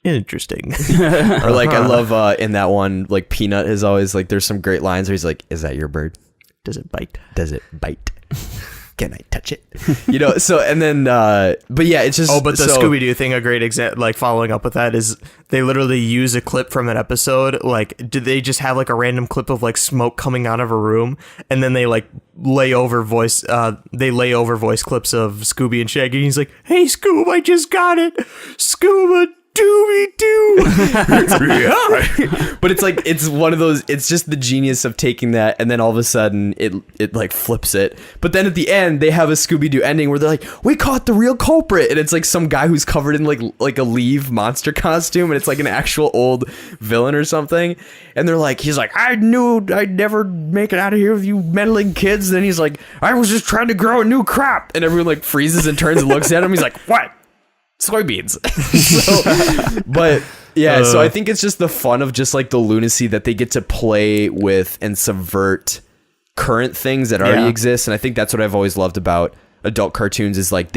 interesting. Or like I love in that one, like Peanut is always like there's some great lines where he's like, is that your bird? Does it bite? Does it bite? Can I touch it? You know, so and then but yeah, it's just But the so, Scooby-Doo thing, a great example, like following up with that is they literally use a clip from an episode. Like, did they just have like a random clip of like smoke coming out of a room, and then they like lay over voice clips of Scooby and Shaggy. And he's like, "Hey, Scoob, I just got it, Scuba Dooby Doo." but it's like it's one of those, it's just the genius of taking that and then all of a sudden it like flips it. But then at the end they have a Scooby-Doo ending where they're like, we caught the real culprit, and it's like some guy who's covered in like a Leave monster costume, and it's like an actual old villain or something, and they're like, he's like, I knew I'd never make it out of here with you meddling kids. And then he's like, I was just trying to grow a new crop, and everyone like freezes and turns and looks at him. He's like, what? Soybeans. So, but yeah, so I think it's just the fun of just like the lunacy that they get to play with and subvert current things that already Yeah. exist. And I think that's what I've always loved about adult cartoons is like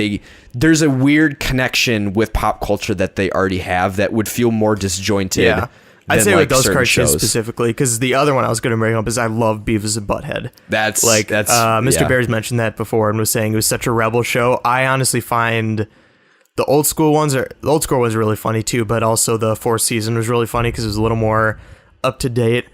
there's a weird connection with pop culture that they already have that would feel more disjointed. Yeah. I'd than, say like, with those certain cartoons shows. specifically, because the other one I was going to bring up is I love Beavis and Butthead. That's Mr. yeah. Bears mentioned that before and was saying it was such a rebel show. I honestly find the old school ones are really funny too, but also the fourth season was really funny because it was a little more up to date.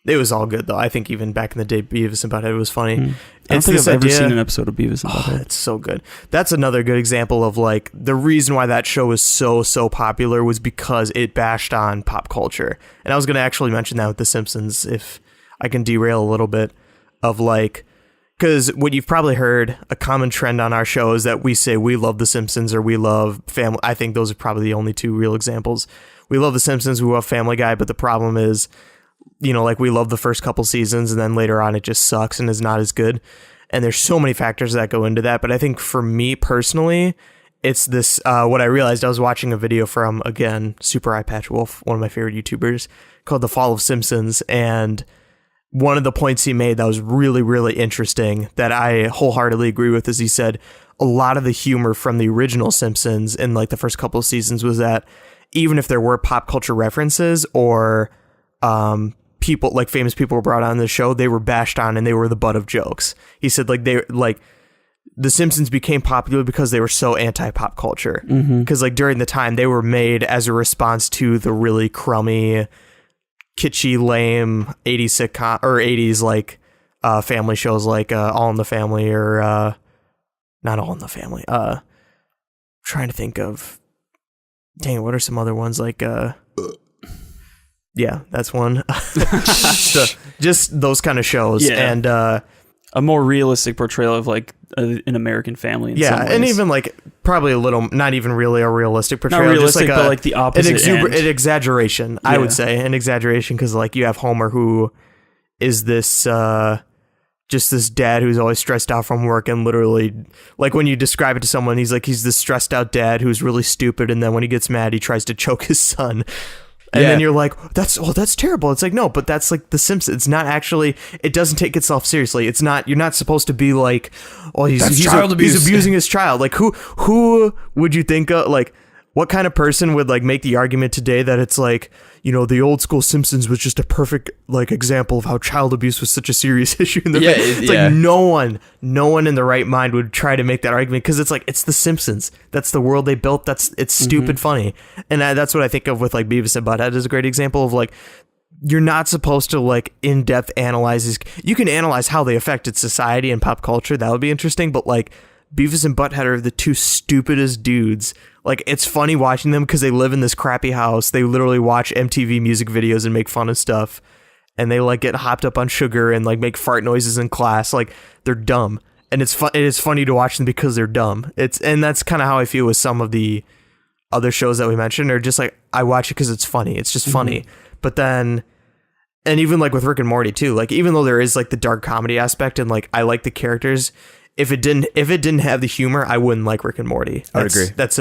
It was all good though. I think even back in the day, Beavis and Butthead was funny. I don't It's think this I've ever idea- seen an episode of Beavis and Oh, Butthead. it's so good. That's another good example of like the reason why that show was so popular was because it bashed on pop culture. And I was going to actually mention that with The Simpsons, if I can derail a little bit of like, because what you've probably heard, a common trend on our show is that we say we love The Simpsons or we love Family. I think those are probably the only two real examples. We love The Simpsons, we love Family Guy, but the problem is, you know, like we love the first couple seasons and then later on it just sucks and is not as good. And there's so many factors that go into that. But I think for me personally, it's this, what I realized, I was watching a video from, again, Super Eye Patch Wolf, one of my favorite YouTubers, called The Fall of Simpsons. And one of the points he made that was really, really interesting that I wholeheartedly agree with is he said a lot of the humor from the original Simpsons in like the first couple of seasons was that even if there were pop culture references or people like famous people were brought on the show, they were bashed on and they were the butt of jokes. He said the Simpsons became popular because they were so anti-pop culture. Because like during the time they were made as a response to the really crummy, kitschy, lame 80s sitcom or 80s like family shows like All in the Family or not All in the Family. Trying to think of dang, what are some other ones like? Yeah, that's one. Just those kind of shows, Yeah. and A more realistic portrayal of like an American family. In some ways. and even like probably a little, not even really a realistic portrayal, realistic, just but like the opposite end. an exaggeration. I Yeah. would say an exaggeration because like you have Homer who is this just this dad who's always stressed out from work, and literally like when you describe it to someone, he's this stressed out dad who's really stupid, and then when he gets mad, he tries to choke his son. And then you're like, that's terrible. It's like, no, but that's like The Simpsons. It's not actually, it doesn't take itself seriously. It's not, you're not supposed to be like, oh, he's abusing his child. Like who would you think of, like, what kind of person would like make the argument today that it's like, you know, the old school Simpsons was just a perfect like example of how child abuse was such a serious issue in the it's like no one in the right mind would try to make that argument because it's like it's The Simpsons. That's the world they built. It's stupid funny, and that's what I think of with like Beavis and Butthead is a great example of like you're not supposed to like in depth analyze these. You can analyze how they affected society and pop culture. That would be interesting, but like Beavis and Butthead are the two stupidest dudes. Like, it's funny watching them because they live in this crappy house. They literally watch MTV music videos and make fun of stuff. And they, like, get hopped up on sugar and, like, make fart noises in class. Like, they're dumb. And it is funny to watch them because they're dumb. And that's kind of how I feel with some of the other shows that we mentioned. Are just, like, I watch it because it's funny. It's just funny. But then... And even, like, with Rick and Morty, too. Like, even though there is, like, the dark comedy aspect and, like, I like the characters... If it didn't have the humor, I wouldn't like Rick and Morty. I would agree. That's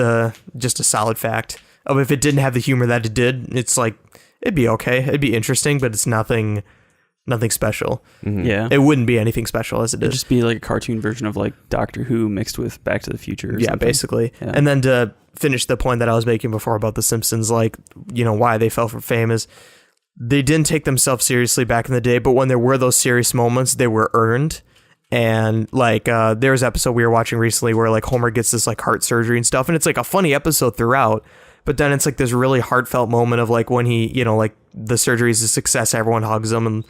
just a solid fact. If it didn't have the humor that it did, it's like it'd be okay. It'd be interesting, but it's nothing special. Yeah. It wouldn't be anything special as it It'd is. just be like a cartoon version of like Doctor Who mixed with Back to the Future. Or Yeah, something. basically. Yeah. And then to finish the point that I was making before about The Simpsons, like, you know, why they fell for fame is they didn't take themselves seriously back in the day, but when there were those serious moments, they were earned. And like there was an episode we were watching recently where like Homer gets this like heart surgery and stuff, and it's like a funny episode throughout, but then it's like this really heartfelt moment of like when he, you know, like the surgery is a success, everyone hugs him and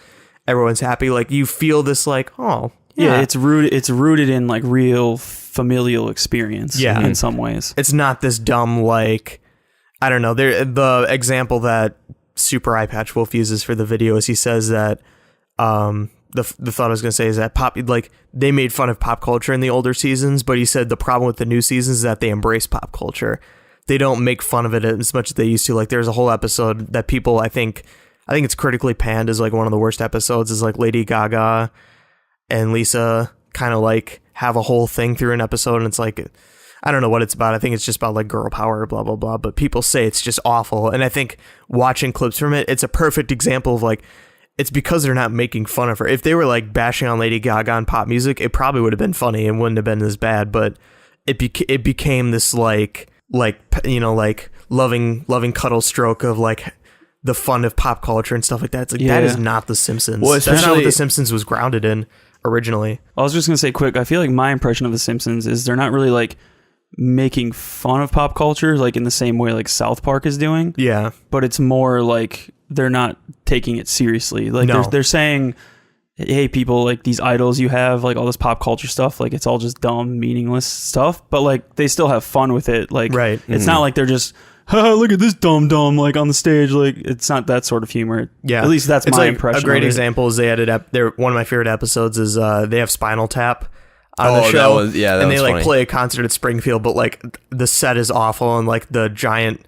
everyone's happy. Like you feel this like, oh yeah, it's rooted in like real familial experience. Yeah. In some ways, it's not this dumb like, I don't know. The example that Super Eye Patch Wolf uses for the video is he says that the thought I was going to say is that they made fun of pop culture in the older seasons, but he said the problem with the new seasons is that they embrace pop culture. They don't make fun of it as much as they used to. Like there's a whole episode that people, I think it's critically panned as like one of the worst episodes, is like Lady Gaga and Lisa kind of like have a whole thing through an episode, and it's like, I don't know what it's about. I think it's just about like girl power, blah, blah, blah. But people say it's just awful. And I think watching clips from it, it's a perfect example of like, it's because they're not making fun of her. If they were like bashing on Lady Gaga and pop music, it probably would have been funny and wouldn't have been as bad. But it became this like you know, like loving cuddle stroke of like the fun of pop culture and stuff like that. It's like that is not The Simpsons. Well, That's not what especially- The Simpsons was grounded in originally. I was just gonna say quick. I feel like my impression of The Simpsons is they're not really like making fun of pop culture like in the same way like South Park is doing. Yeah, But it's more like they're not taking it seriously. Like No. they're saying, hey, people, like these idols you have, like all this pop culture stuff, like it's all just dumb, meaningless stuff. But like they still have fun with it. Like Right. it's not like they're just, haha, look at this dumb like on the stage. Like it's not that sort of humor. yeah. At least that's it's my like impression. A great of it. example is they added up. One of my favorite episodes is they have Spinal Tap on the Oh, show, that was- yeah, that and they was like funny. play a concert at Springfield, but like the set is awful, and like the giant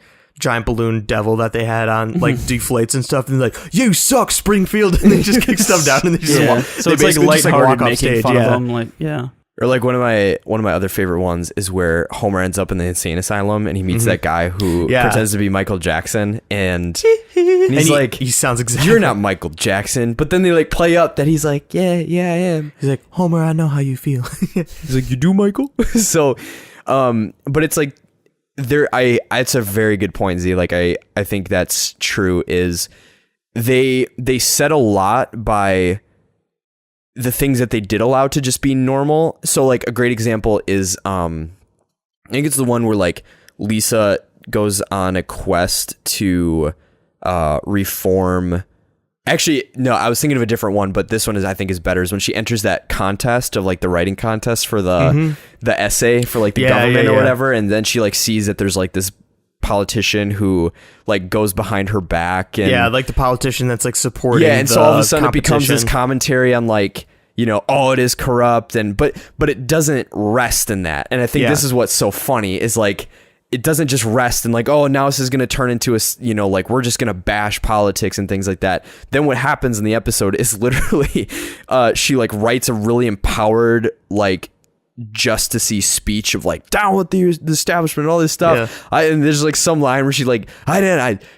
balloon devil that they had on like deflates and stuff, and they're like, you suck, Springfield, and they just kick stuff down and they just Yeah. walk. So they it's like basically just, lighthearted, walk off making stage. fun Yeah. of them. Like yeah. Or like one of my other favorite ones is where Homer ends up in the insane asylum and he meets that guy who Yeah. pretends to be Michael Jackson, and he's like, he sounds exactly. "You're not Michael Jackson," but then they like play up that he's like, "Yeah, I am." He's like, Homer, I know how you feel. He's like, "You do, Michael?" So, but it's like it's a very good point, Z. Like I think that's true. Is they said a lot by the things that they did allow to just be normal. So like a great example is I think it's the one where like Lisa goes on a quest to reform. Actually, no, I was thinking of a different one, but this one I think is better. Is when she enters that contest of like the writing contest for the essay for like the Yeah, government yeah, or yeah. whatever, and then she like sees that there's like this politician who like goes behind her back and Yeah, like the politician that's like supporting. and so all of a sudden it becomes this competition. commentary on like, you know, oh, it is corrupt, and but it doesn't rest in that. And I think this is what's so funny is like it doesn't just rest in like, oh, now this is going to turn into a, you know, like we're just going to bash politics and things like that. Then what happens in the episode is literally she like writes a really empowered like justicey speech of like down with the establishment and all this stuff. And there's like some line where she's like,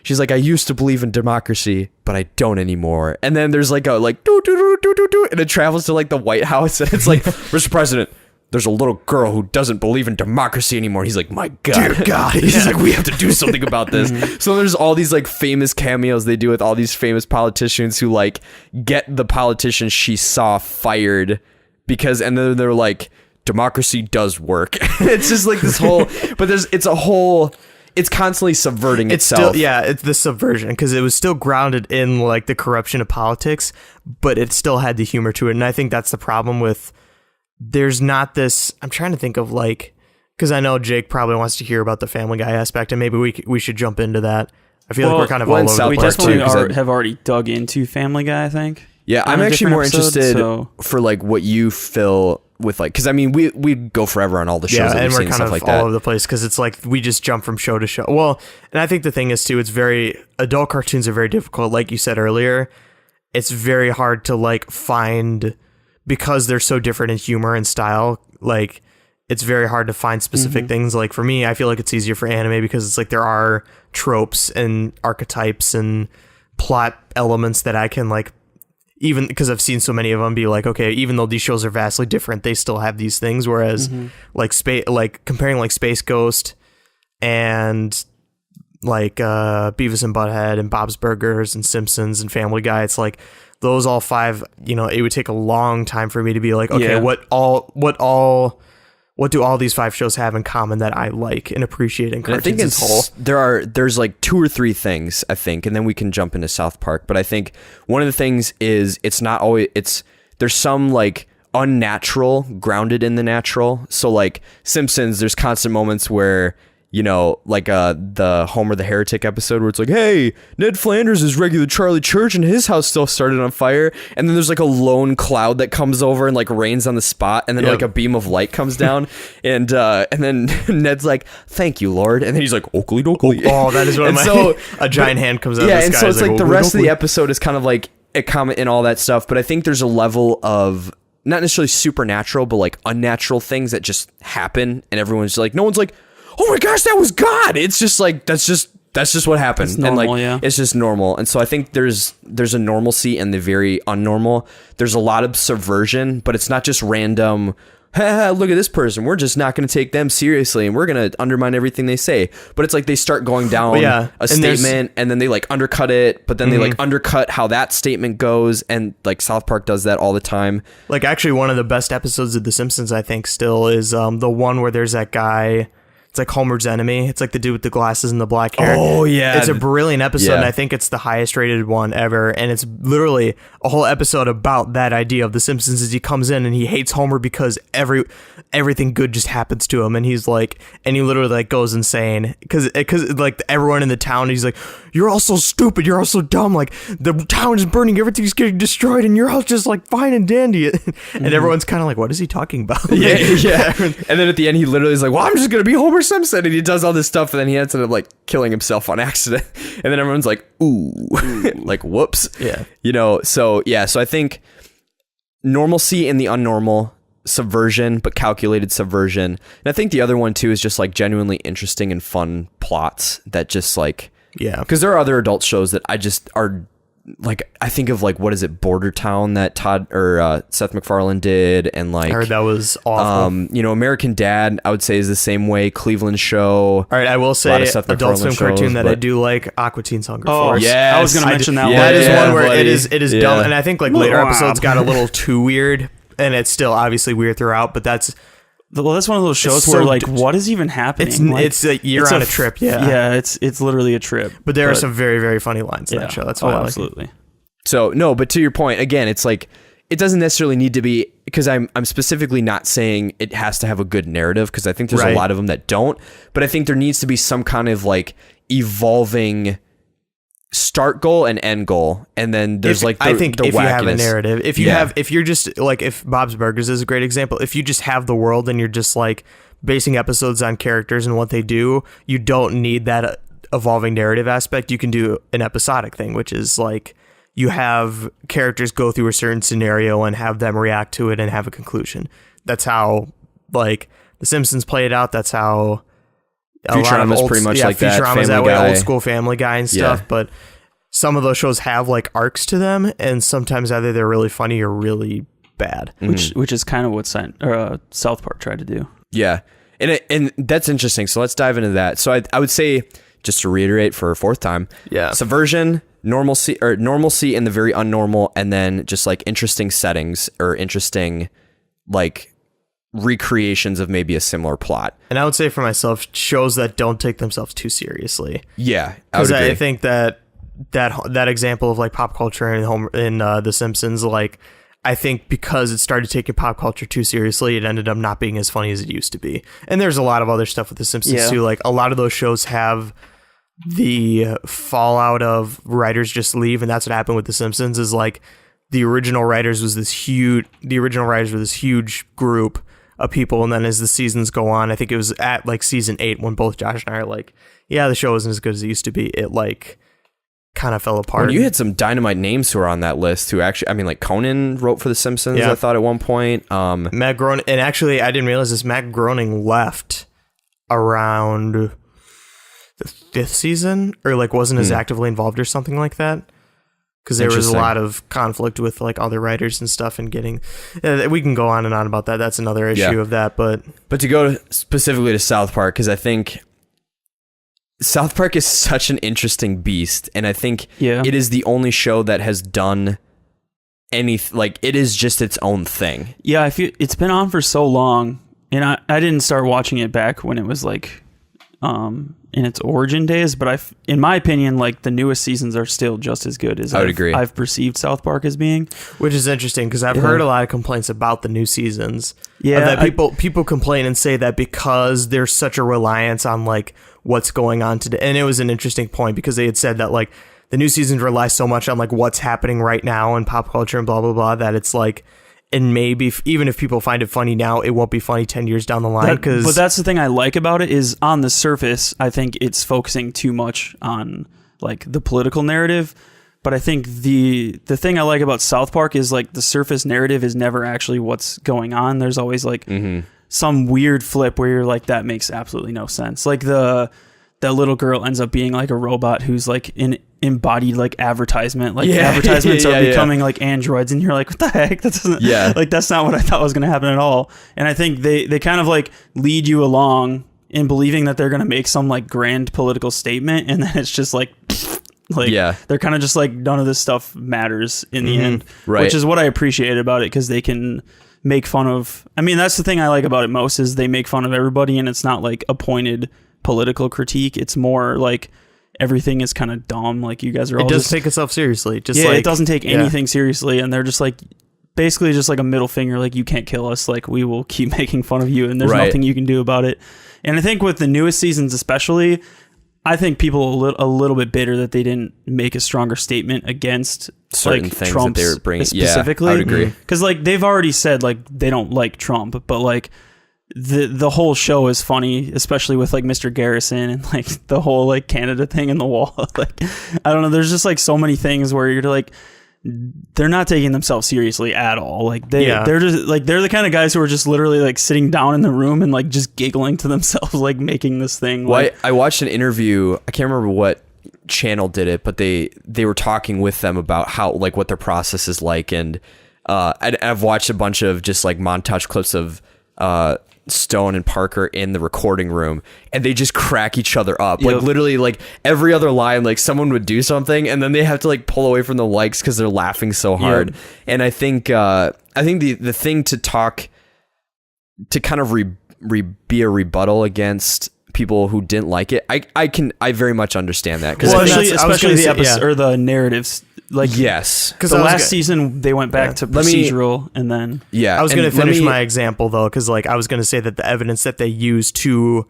she's like, I used to believe in democracy, but I don't anymore. And then there's like a like do do do do do do, and it travels to like the White House, and it's like, Mr. President, there's a little girl who doesn't believe in democracy anymore. And he's like, my God. Dear God. He's like, we have to do something about this. So there's all these like famous cameos they do with all these famous politicians who like get the politician she saw fired because, and then they're like, democracy does work. It's just like this whole, but it's constantly subverting itself. It's the subversion because it was still grounded in like the corruption of politics, but it still had the humor to it. And I think that's the problem with, there's not this, I'm trying to think of like, because I know Jake probably wants to hear about the Family Guy aspect, and maybe we should jump into that. I feel like we're kind of all over the we place definitely have already dug into Family Guy, I think. Yeah, I'm actually more interested for like what you feel with like, because I mean we go forever on all the shows that and we've we're seen, kind stuff of like all that. over the place because it's like we just jump from show to show. Well, and I think the thing is too, it's very, adult cartoons are very difficult. Like you said earlier, it's very hard to like find, because they're so different in humor and style. Like it's very hard to find specific things. Like for me, I feel like it's easier for anime because it's like there are tropes and archetypes and plot elements that I can like, even because I've seen so many of them, be like, okay, even though these shows are vastly different, they still have these things. Whereas like comparing like Space Ghost and like Beavis and Butthead and Bob's Burgers and Simpsons and Family Guy, it's like those all five, you know, it would take a long time for me to be like, okay, what do all these five shows have in common that I like and appreciate in cartoons I think as a whole? There's like 2 or 3 things, I think, and then we can jump into South Park. But I think one of the things is it's not always, there's some like unnatural grounded in the natural. So like Simpsons, there's constant moments where, you know, like the Homer the Heretic episode where it's like, hey, Ned Flanders is regular Charlie Church and his house still started on fire. And then there's like a lone cloud that comes over and like rains on the spot. And then like a beam of light comes down. and then Ned's like, thank you, Lord. And then he's like, Oakley dokley. Oh, that is one of my, so, a giant hand comes out of the sky. And so it's like the Oakley rest of dokley. the episode is kind of like a comment and all that stuff. But I think there's a level of not necessarily supernatural, but like unnatural things that just happen. And everyone's like, no one's like, oh my gosh, that was God. It's just like, that's just what happened. It's normal, and like, it's just normal. And so I think there's a normalcy in the very unnormal. There's a lot of subversion, but it's not just random, look at this person, we're just not going to take them seriously and we're going to undermine everything they say. But it's like they start going down a statement and then they like undercut it, but then they like undercut how that statement goes. And like South Park does that all the time. Like actually one of the best episodes of The Simpsons, I think, still is the one where there's that guy. It's like Homer's enemy. It's like the dude with the glasses and the black hair. Oh, yeah. It's a brilliant episode, Yeah. and I think it's the highest rated one ever. And it's literally a whole episode about that idea of The Simpsons as he comes in and he hates Homer because everything good just happens to him. And he's like, and he literally like goes insane because like everyone in the town, he's like, you're all so stupid. You're all so dumb. Like the town is burning. Everything's getting destroyed. And you're all just like fine and dandy. And everyone's kind of like, what is he talking about? Yeah. And then at the end, he literally is like, well, I'm just going to be Homer Simpson. And he does all this stuff. And then he ends up like killing himself on accident. And then everyone's like, ooh. Like, whoops. Yeah. You know, so yeah. So I think normalcy in the unnormal, subversion, but calculated subversion. And I think the other one too is just like genuinely interesting and fun plots that just like, Yeah. because there are other adult shows that I just are like, I think of like, what is it, Border Town that Seth MacFarlane did, and like I heard that was awful. you know, American Dad, I would say is the same way. Cleveland Show. All right, I will lot say of Seth Adult MacFarlane Swim cartoon shows, that I but- do like, Aqua Teen's Hunger Oh, Force. yeah. I was going to mention that one. That is Yeah, one where buddy. it is Yeah. dumb, and I think like later Wow. episodes got a little too weird, and it's still obviously weird throughout. But that's Well, that's one of those shows It's where so like, d- what is even happening? it's a you're on a trip, yeah. Yeah, it's literally a trip. But there are some very very funny lines in yeah. that show. That's why I like it. absolutely. So no, but to your point, again, it's like it doesn't necessarily need to be, because I'm specifically not saying it has to have a good narrative, because I think there's a lot of them that don't, but I think there needs to be some kind of like evolving start goal and end goal, and then there's I think the if you have a wackiness. narrative, if you're just like, if Bob's Burgers is a great example, if you just have the world and you're just like basing episodes on characters and what they do, you don't need that evolving narrative aspect. You can do an episodic thing, which is like you have characters go through a certain scenario and have them react to it and have a conclusion. That's how like The Simpsons played out. That's how Futurama's pretty much like that. Futurama's Family that way, Guy. Old School, Family Guy and stuff. Yeah. But some of those shows have like arcs to them, and sometimes either they're really funny or really bad. Which is kind of what South Park tried to do. Yeah. And that's interesting. So let's dive into that. So I would say, just to reiterate for a fourth time, subversion, normalcy and the very unnormal, and then just like interesting settings or interesting like recreations of maybe a similar plot. And I would say for myself, shows that don't take themselves too seriously. Yeah. Because I think that example of like pop culture in The Simpsons, like, I think because it started taking pop culture too seriously, it ended up not being as funny as it used to be. And there's a lot of other stuff with The Simpsons too. Like, a lot of those shows have the fallout of writers just leave, and that's what happened with The Simpsons. Is like the original writers were this huge group of people, and then as the seasons go on, I think it was at like season 8 when both Josh and I are like, yeah, the show isn't as good as it used to be. It like kind of fell apart. Well, you had some dynamite names who are on that list who actually, I mean, like Conan wrote for The Simpsons, I thought at one point. Matt Groening, and actually I didn't realize this, Matt Groening left around the 5th season, or like wasn't as actively involved or something like that, because there was a lot of conflict with like other writers and stuff, and getting we can go on and on about that. That's another issue of that. But to go specifically to South Park, because I think South Park is such an interesting beast, and I think it is the only show that has done like, it is just its own thing. Yeah, I feel it's been on for so long, and I didn't start watching it back when it was like in its origin days, but in my opinion, like, the newest seasons are still just as good as I've perceived South Park as being. Which is interesting, because I've heard a lot of complaints about the new seasons. Yeah, that people complain and say that because there's such a reliance on like what's going on today. And it was an interesting point, because they had said that like the new seasons rely so much on like what's happening right now in pop culture and blah blah blah, that it's like, and maybe even if people find it funny now, it won't be funny 10 years down the line. But that's the thing I like about it, is on the surface, I think it's focusing too much on like the political narrative. But I think the thing I like about South Park is like the surface narrative is never actually what's going on. There's always like some weird flip where you're like, that makes absolutely no sense. Like that little girl ends up being like a robot who's like an embodied like advertisement. Like advertisements are becoming like androids, and you're like, what the heck? That doesn't like, that's not what I thought was going to happen at all. And I think they kind of like lead you along in believing that they're going to make some like grand political statement, and then it's just like they're kind of just like, none of this stuff matters in the end, which is what I appreciate about it, because they can make fun of, I mean, that's the thing I like about it most, is they make fun of everybody, and it's not like a pointed political critique. It's more like everything is kind of dumb. Like, you guys are all, it doesn't take itself seriously. It doesn't take anything seriously, and they're just like, basically just like a middle finger, like, you can't kill us, like, we will keep making fun of you, and there's nothing you can do about it. And I think with the newest seasons especially, I think people are a little bit bitter that they didn't make a stronger statement against certain like things Trump that they were bringing specifically. Yeah, I would agree. Because like, they've already said like they don't like Trump, but like the whole show is funny, especially with like Mr. Garrison and like the whole like Canada thing in the wall. Like, I don't know, there's just like so many things where you're like, they're not taking themselves seriously at all. Like they're just like, they're the kind of guys who are just literally like sitting down in the room and like just giggling to themselves, like making this thing. Well, like, I watched an interview. I can't remember what channel did it, but they were talking with them about how, like, what their process is like. And I've watched a bunch of just like montage clips of Stone and Parker in the recording room, and they just crack each other up. Like, literally, like, every other line, like, someone would do something and then they have to like pull away from the likes because they're laughing so hard. And I think the thing to talk to kind of be a rebuttal against people who didn't like it, I very much understand that, because especially the episode or the narratives like Yes. Because the last season they went back to Let me- procedural, and then Yeah. I was and going to let finish me- my example though, because like I was going to say that the evidence that they used to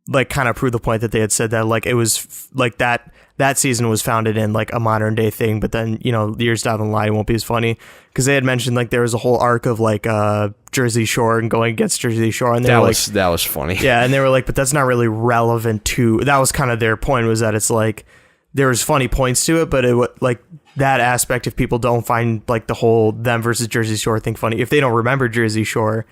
like kind of prove the point that they had said that like it was like that season was founded in like a modern day thing, but then years down the line it won't be as funny because they had mentioned like there was a whole arc of like Jersey Shore and going against Jersey Shore, and they were that was funny. yeah, and they were like, but that's not really relevant to. That was kind of their point, was that it's like there was funny points to it, but it like that aspect, if people don't find like the whole them versus Jersey Shore thing funny, if they don't remember Jersey Shore,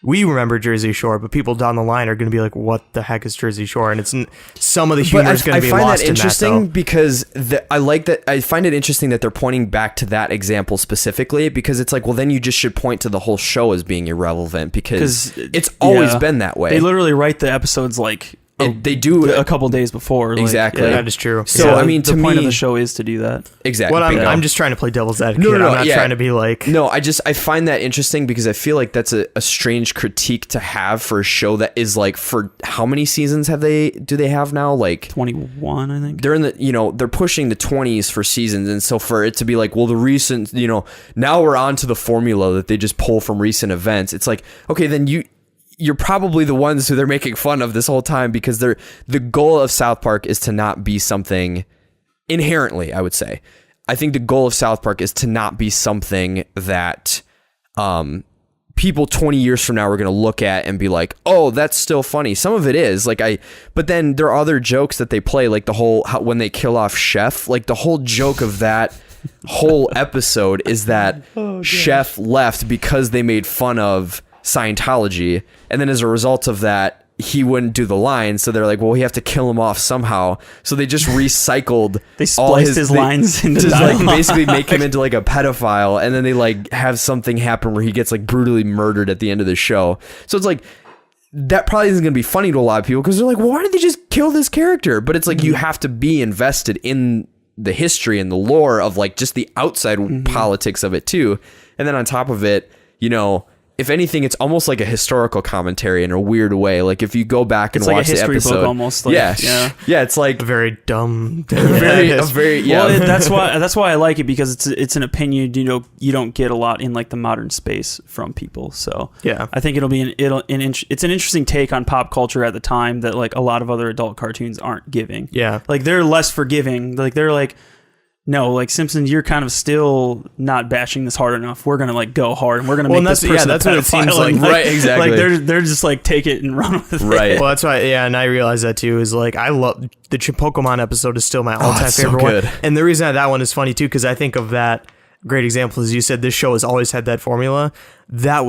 we remember Jersey Shore, but people down the line are going to be like, what the heck is Jersey Shore? And it's some of the humor is going to be find lost that interesting in that, because I like that. I find it interesting that they're pointing back to that example specifically, because it's like, well, then you just should point to the whole show as being irrelevant, because it's always been that way. They literally write the episodes like they do a couple days before. Exactly. that is true. So Yeah. I mean, to the point me, of the show is to do that. exactly. Well, bingo. I'm just trying to play devil's advocate. No, I'm not yeah. trying to be like No, I find that interesting because I feel like that's a strange critique to have for a show that is like, for how many seasons do they have now? Like 21, I think. they're in the, they're pushing the 20s for seasons. And so for it to be like, well, the recent, now we're on to the formula that they just pull from recent events. It's like, okay, then you're probably the ones who they're making fun of this whole time, because the goal of South Park is to not be something inherently, I would say. I think the goal of South Park is to not be something that people 20 years from now are going to look at and be like, oh, that's still funny. Some of it is but then there are other jokes that they play, like the whole, when they kill off Chef, like the whole joke of that whole episode is that Chef left because they made fun of Scientology, and then as a result of that he wouldn't do the line, so they're like, well, we have to kill him off somehow, so they just recycled They spliced his lines into dialogue. basically make him into like a pedophile, and then they like have something happen where he gets like brutally murdered at the end of the show. So it's like, that probably isn't going to be funny to a lot of people, because they're like, well, why did they just kill this character? But it's like, you have to be invested in the history and the lore of like just the outside politics of it too. And then on top of it, if anything, it's almost like a historical commentary in a weird way. Like if you go back and It's like watch a history the episode, book almost. Like, yeah, it's like a very dumb. very yeah. Well, that's why I like it, because it's an opinion you don't get a lot in like the modern space from people. So Yeah. I think it's an interesting take on pop culture at the time that like a lot of other adult cartoons aren't giving. Yeah. Like they're less forgiving. Like they're like, no, like Simpsons, you're kind of still not bashing this hard enough. We're gonna like go hard, and we're gonna make this person that's a what it seems pedophile. like. And, Right, exactly. Like they're just like, take it and run with it. Right. Well, that's why, and I realize that too, is like, I love the Pokemon episode is still my all-time it's so favorite good. one. And the reason that one is funny too, because I think of that great example, as you said, this show has always had that formula. That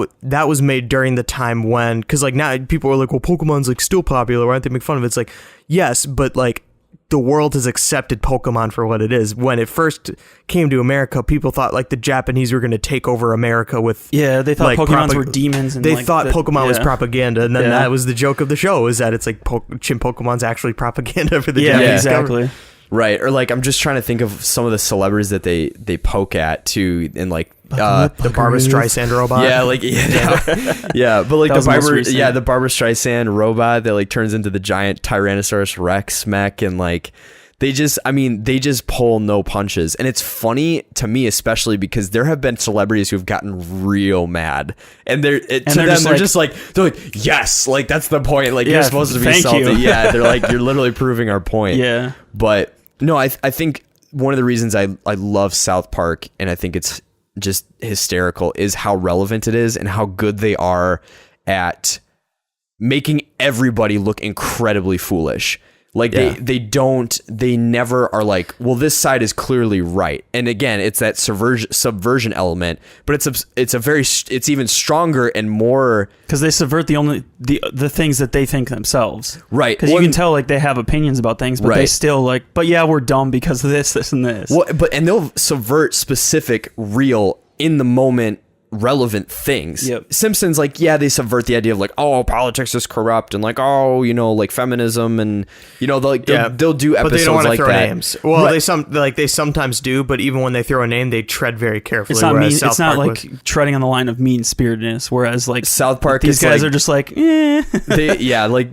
was made during the time when, because like now people are like, well, Pokemon's like still popular, why don't they make fun of it? It's like, yes, but like, the world has accepted Pokemon for what it is. When it first came to America, people thought like the Japanese were going to take over America with They thought like, Pokemons were demons. And they like, thought that- Pokemon was yeah. propaganda, and then that was the joke of the show, is that it's like Pokemon's actually propaganda for the Yeah, Japanese exactly. government. Right, or like, I'm just trying to think of some of the celebrities that they poke at too, and like The Barbra Streisand robot. yeah, like yeah, but like That the was the most Barbra, recent. the Barbra Streisand robot that like turns into the giant Tyrannosaurus Rex mech, and like they just pull no punches. And it's funny to me, especially because there have been celebrities who've gotten real mad, and they're just like yes, like that's the point, like you're Yeah, supposed to be thank salty. you. Yeah, they're like, you're literally proving our point. Yeah. But no, I think one of the reasons I love South Park, and I think it's just hysterical, is how relevant it is and how good they are at making everybody look incredibly foolish. Like they never are like, well, this side is clearly right. And again, it's that subversion element, but it's even stronger and more, Because they subvert the things that they think themselves. right. Because you can tell like they have opinions about things, but they Right. still like, but yeah, we're dumb because of this, and this. and they'll subvert specific, real, in the moment, relevant things. Yep. Simpsons, like, yeah, they subvert the idea of like, oh, politics is corrupt, and like, oh, like feminism, and they'll do episodes But they don't want to like throw that. names. Well, Right. they sometimes do, but even when they throw a name, they tread very carefully. It's not whereas mean. South It's not Park like was- treading on the line of mean spiritedness. Whereas like South Park, these is guys like, are just like, exactly.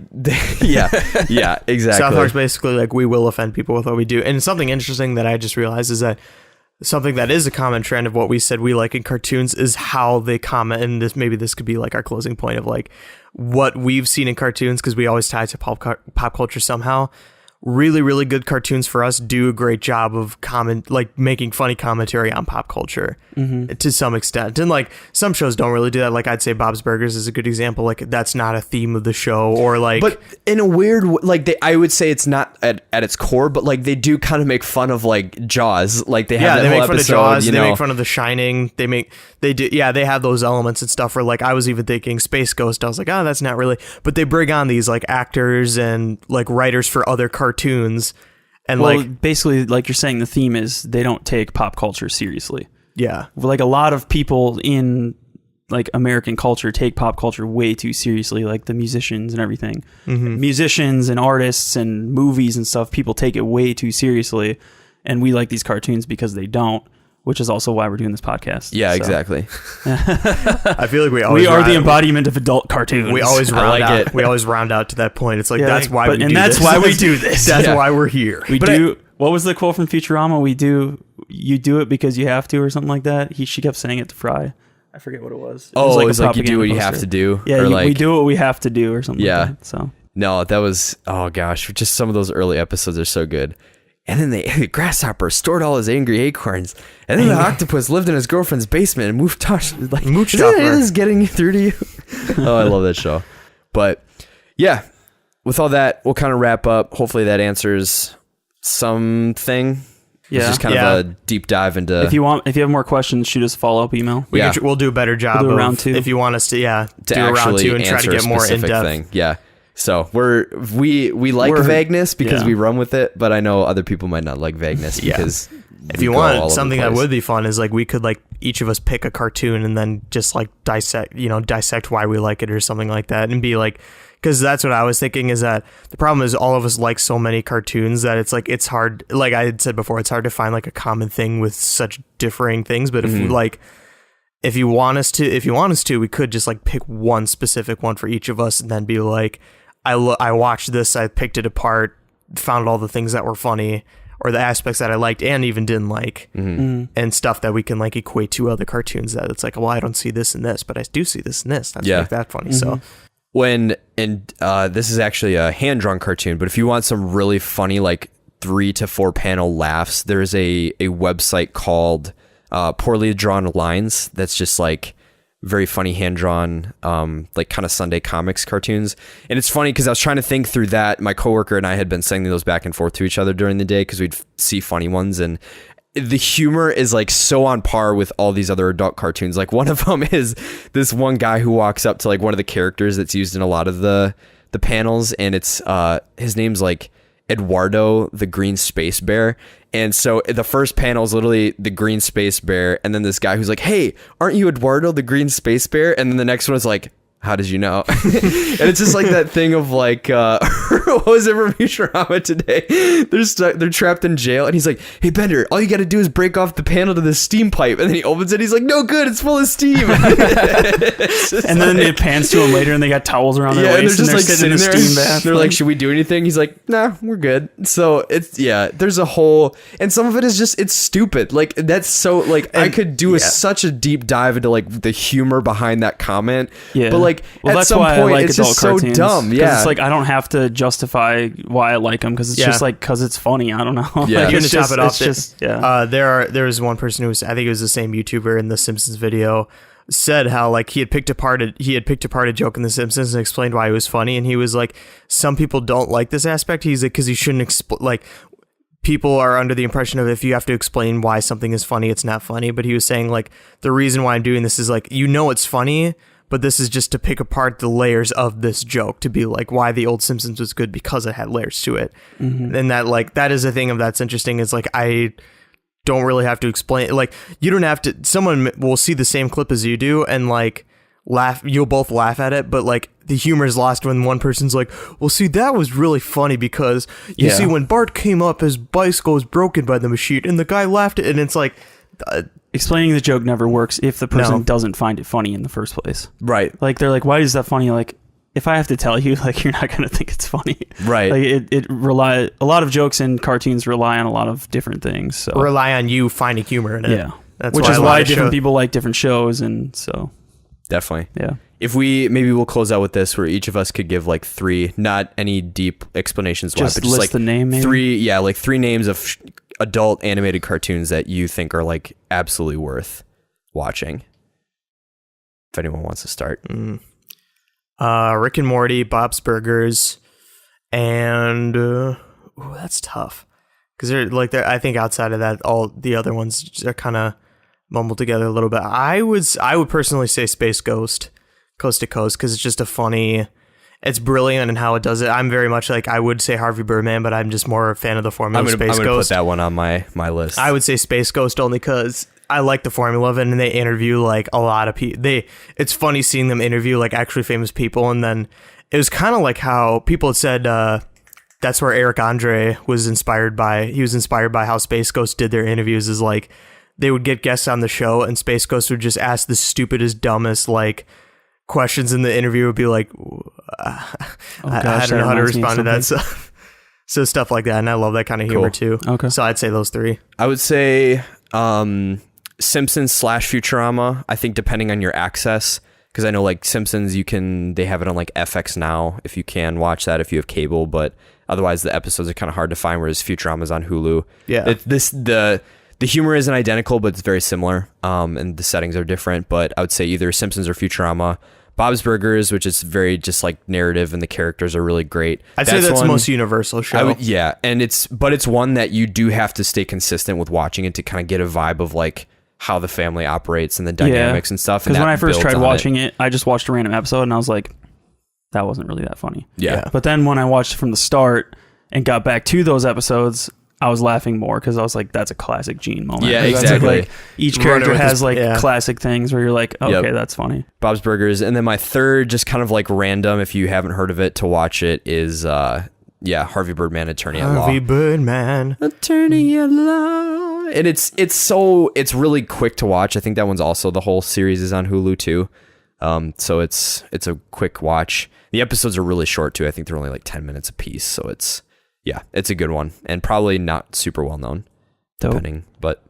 South Park's basically like, we will offend people with what we do. And something interesting that I just realized is that something that is a common trend of what we said we like in cartoons is how they comment. And this could be like our closing point of like what we've seen in cartoons, because we always tie it to pop culture somehow. Really, really good cartoons for us do a great job of making funny commentary on pop culture to some extent. And like some shows don't really do that. Like I'd say Bob's Burgers is a good example. Like that's not a theme of the show, or like, But in a weird like I would say it's not at its core, but like they do kind of make fun of like Jaws. Like they have they that whole make fun episode, of Jaws. you They know. make fun of The Shining. They have those elements and stuff where like I was even thinking Space Ghost. I was like, oh, that's not really. But they bring on these like actors and like writers for other cartoons, and Well, like basically, like you're saying, the theme is they don't take pop culture seriously. yeah, Like a lot of people in like American culture take pop culture way too seriously, like the musicians and everything. Musicians and artists and movies and stuff, people take it way too seriously, and we like these cartoons because they don't, which is also why we're doing this podcast. Yeah, So, exactly. I feel like we always We are the embodiment of adult cartoons. We always I round like out. it. We always round out to that point. It's like Yeah, that's why but- we and do that's this. why we do this. That's Yeah. why we're here. We do. What was the quote from Futurama? You do it because you have to, or something like that. She kept saying it to Fry. I forget what it was. It was Oh, a it's like you do propaganda what you have poster. to do. Yeah, or like, we do what we have to do, or something. Yeah. Like that. So No, that was, oh gosh, just some of those early episodes are so good. And then the grasshopper stored all his angry acorns, and then the octopus lived in his girlfriend's basement, and Mooch like, Moochtopper. is getting through to you. Oh, I love that show. But yeah, with all that, we'll kind of wrap up. Hopefully that answers something. yeah. It's just kind of a deep dive into. If you have more questions, shoot us a follow-up email. Yeah. We'll do a better job. We'll do a of- round two. if you want us to. Yeah, to do a round actually two and try to answer get a more in specific depth. thing. Yeah. So we like We're- vagueness because yeah. we run with it, but I know other people might not like vagueness Yeah. because If we you go all over want the something that place. would be fun, is like we could like each of us pick a cartoon and then just like dissect why we like it or something like that, and be like, because that's what I was thinking, is that the problem is all of us like so many cartoons that it's like it's hard, like I had said before, it's hard to find like a common thing with such differing things. But if we like, if you want us to, we could just like pick one specific one for each of us and then be like, I watched this, I picked it apart, found all the things that were funny or the aspects that I liked and even didn't like, and stuff that we can like equate to other cartoons that it's like, well, I don't see this and this, but I do see this and this. That's Yeah. like that funny. So This is actually a hand-drawn cartoon, but if you want some really funny like 3 to 4 panel laughs, there's a website called Poorly Drawn Lines that's just like very funny hand-drawn like kind of Sunday comics cartoons. And it's funny because I was trying to think through that. My coworker and I had been sending those back and forth to each other during the day because we'd see funny ones, and the humor is like so on par with all these other adult cartoons. Like one of them is this one guy who walks up to like one of the characters that's used in a lot of the panels, and it's his name's like Eduardo the Green Space Bear. And so the first panel is literally the Green Space Bear, and then this guy who's like, "Hey, aren't you Eduardo the Green Space Bear?" And then the next one is like, "How did you know?" And it's just like that thing of like, what was it from Futurama today? They're trapped in jail, and he's like, "Hey Bender, all you got to do is break off the panel to the steam pipe," and then he opens it. He's like, "No good, it's full of steam." And then it pans to them later, and they got towels around their and waist, and they're sitting in the there. steam bath. They're like, "Should we do anything?" He's like, "Nah, we're good." So it's there's a whole, and some of it is just it's stupid. Like that's so like I could do such a deep dive into like the humor behind that comment. Yeah, but like well, at that's some why point I like it's adult just so cartoons, dumb. 'cause Yeah, it's like I don't have to justify why I like them because it's Yeah. just like because it's funny. I don't know. Yeah. Like, Even it's to top just, it off, it's just yeah. there was one person who was, I think it was the same YouTuber in the Simpsons video, said how like he had picked apart a joke in the Simpsons and explained why it was funny, and he was like, some people don't like this aspect. He's like, because you shouldn't like people are under the impression of if you have to explain why something is funny, it's not funny. But he was saying like the reason why I'm doing this is like, it's funny, but this is just to pick apart the layers of this joke to be like why the old Simpsons was good because it had layers to it. And that like that is a thing of that's interesting is like I don't really have to explain, like you don't have to, someone will see the same clip as you do and like laugh, you'll both laugh at it, but like the humor is lost when one person's like, well see, that was really funny because you see when Bart came up, his bicycle was broken by the machine and the guy laughed at it, and it's like Explaining the joke never works if the person No. doesn't find it funny in the first place. right. Like they're like, why is that funny? Like, if I have to tell you, like, you're not gonna think it's funny, Right. Like a lot of jokes in cartoons rely on a lot of different things. So Rely on you finding humor in it. yeah, That's which is a lot why of different shows- people like different shows, and so Definitely. yeah. If maybe we'll close out with this, where each of us could give like 3, not any deep explanations why, Just but just list like the name, maybe? 3 names of adult animated cartoons that you think are like absolutely worth watching. If anyone wants to start. Rick and Morty, Bob's Burgers, and that's tough because I think outside of that, all the other ones are kind of mumbled together a little bit. I would personally say Space Ghost, Coast to Coast, because it's just it's brilliant in how it does it. I'm very much like, I would say Harvey Birdman, but I'm just more a fan of the formula. I'm Space gonna put Ghost. that one on my list. I would say Space Ghost only because I like the formula of it, and they interview like a lot of people. It's funny seeing them interview like actually famous people, and then it was kind of like how people had said that's where Eric Andre was inspired by. He was inspired by how Space Ghost did their interviews. Is like they would get guests on the show, and Space Ghost would just ask the stupidest, dumbest like questions in the interview. Would be like, I don't know how to respond to that stuff. So stuff like that, and I love that kind of humor too. Okay. So I'd say those 3. I would say Simpsons / Futurama. I think depending on your access, because I know like Simpsons, they have it on like FX now if you can watch that if you have cable, but otherwise the episodes are kind of hard to find. Whereas Futurama's on Hulu. Yeah. The humor isn't identical, but it's very similar, and the settings are different. But I would say either Simpsons or Futurama. Bob's Burgers, which is very just like narrative, and the characters are really great. I'd say that's the one- most universal show. yeah, and it's one that you do have to stay consistent with watching it to kind of get a vibe of like how the family operates and the dynamics and stuff. Because when I first tried watching it, it, I just watched a random episode and I was like, that wasn't really that funny. yeah. But then when I watched it from the start and got back to those episodes, I was laughing more because I was like, that's a classic Gene moment. Yeah, That's exactly. Like, each Running character with has his- like yeah. classic things where you're like, okay, that's funny. Bob's Burgers, and then my third, just kind of like random, if you haven't heard of it, to watch it is Harvey Birdman, Attorney at Law. Harvey Birdman. Attorney at Law. And it's really quick to watch. I think that one's also, the whole series is on Hulu too. So it's a quick watch. The episodes are really short too. I think they're only like 10 minutes a piece. So it's a good one, and probably not super well known, Dope. depending. But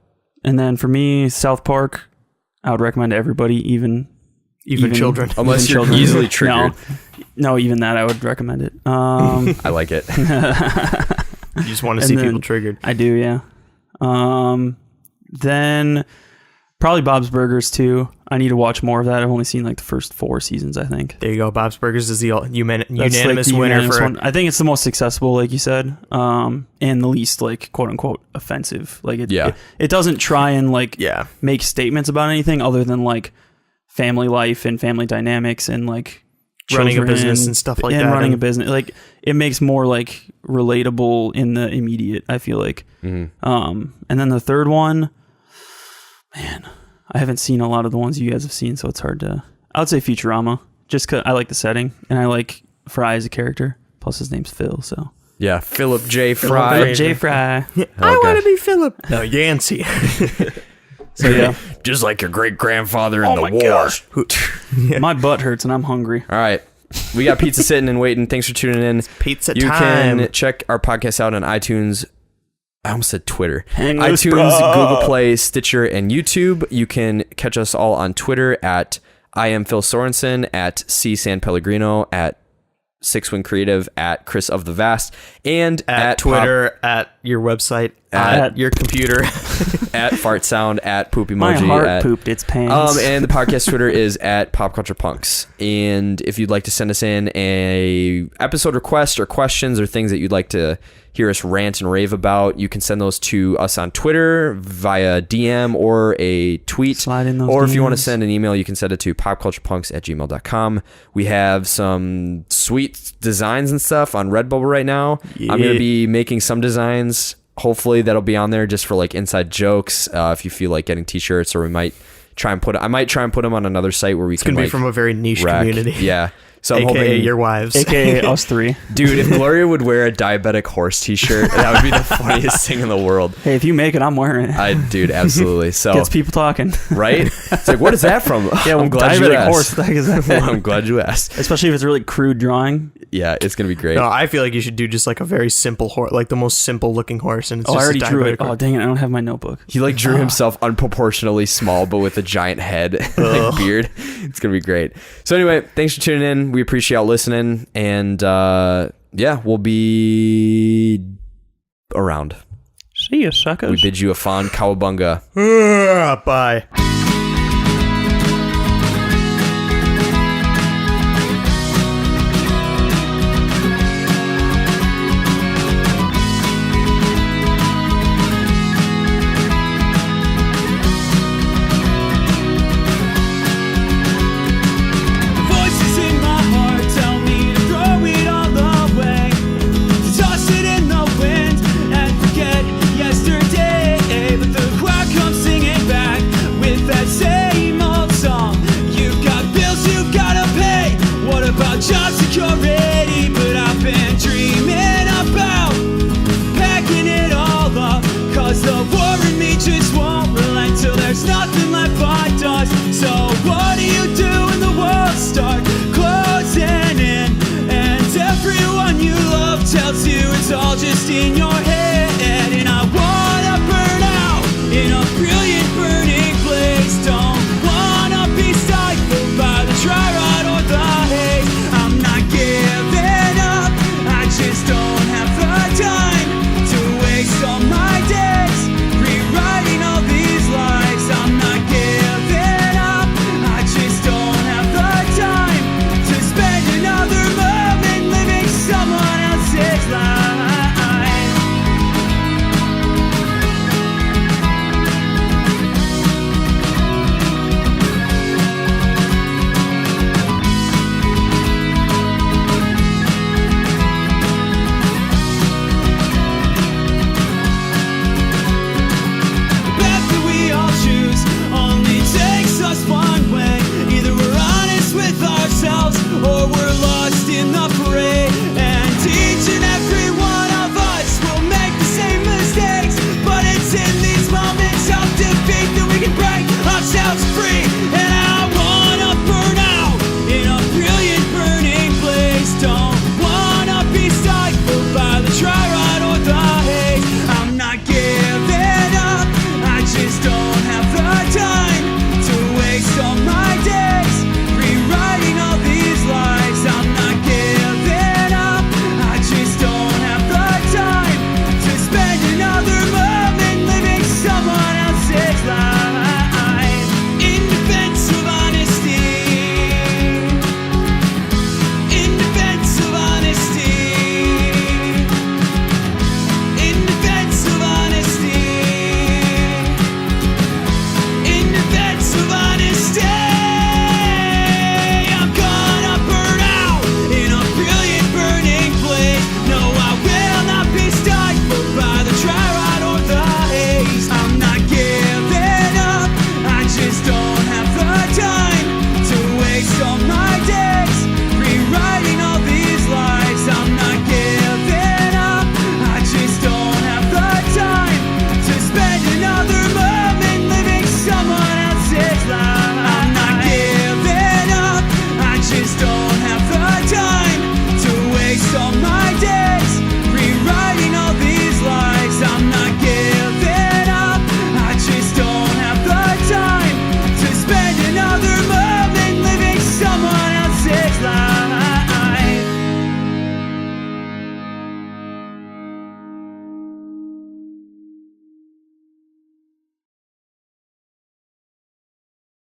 And then for me, South Park, I would recommend to everybody, even children. Unless even you're easily triggered. No, even that I would recommend it. I like it. You just want to And see then- people triggered. I do, yeah. Then probably Bob's Burgers too. I need to watch more of that. I've only seen like the first 4 seasons, I think. There you go. Bob's Burgers is the unanimous That's, like, the winner unanimous for. one. I think it's the most accessible, like you said, and the least like quote unquote offensive. Like it doesn't try and like Yeah. make statements about anything other than like family life and family dynamics and like Running a children business and stuff like and that, running a and- business. Like it makes more like relatable in the immediate, I feel like. And then the third one, man, I haven't seen a lot of the ones you guys have seen, so it's hard to. I would say Futurama, just because I like the setting and I like Fry as a character. Plus his name's Phil, so Yeah, Philip J. Fry. Philip J. Fry. I want to be Philip. No, Yancey. So yeah, Just like your great grandfather in the war. my butt hurts and I'm hungry. All right. We got pizza sitting and waiting. Thanks for tuning in. Pizza You time. can check our podcast out on iTunes. I almost said Twitter. Hang loose, iTunes, bro. Google Play, Stitcher, and YouTube. You can catch us all on Twitter at I am Phil Sorensen, at C San Pellegrino, at Six Wing Creative, at Chris of the Vast, and at Twitter, at your website, at your computer. at Fart Sound, at Poop My Emoji. heart at, pooped its pants. And the podcast Twitter is at Pop Culture Punks. And if you'd like to send us in a episode request or questions or things that you'd like to hear us rant and rave about, you can send those to us on Twitter via DM or a tweet. Slide in those or if you want to DMs. send an email, you can send it to popculturepunks@gmail.com. We have some sweet designs and stuff on Redbubble right now. I'm going to be making some designs. Hopefully that'll be on there just for like inside jokes. If you feel like getting t-shirts, or I might try and put them on another site where we It's can going to be like from a very niche rack. community. Yeah. So I'm AKA hoping, your wives. AKA us three. dude, if Gloria would wear a diabetic horse T-shirt, that would be the funniest thing in the world. Hey, if you make it, I'm wearing it. Dude, absolutely. So Gets people talking. right? It's like, what is that from? Yeah, well, I'm glad you diabetic asked. horse. What the heck is that from? I'm glad you asked. Especially if it's really crude drawing. Yeah, it's gonna be great. No, I feel like you should do just like a very simple horse, like the most simple looking horse, and it's Oh, I just already a drew diabetic it. Oh, horse. dang it. I don't have my notebook. He like drew himself unproportionally small, but with a giant head, like beard. It's gonna be great. So anyway, thanks for tuning in. We appreciate y'all listening, and yeah, we'll be around. See ya, suckers. We bid you a fond cowabunga. Bye. Voices in my heart tell me to throw it all away, to toss it in the wind and forget yesterday. But the crowd comes singing back with that same old song. You've got bills you gotta pay. What about job security? But I've been dreaming about packing it all up, 'cause the war in me just won't relent till there's nothing left but dust. So what do you do when the walls start closing in, and everyone you love tells you it's all just in your head?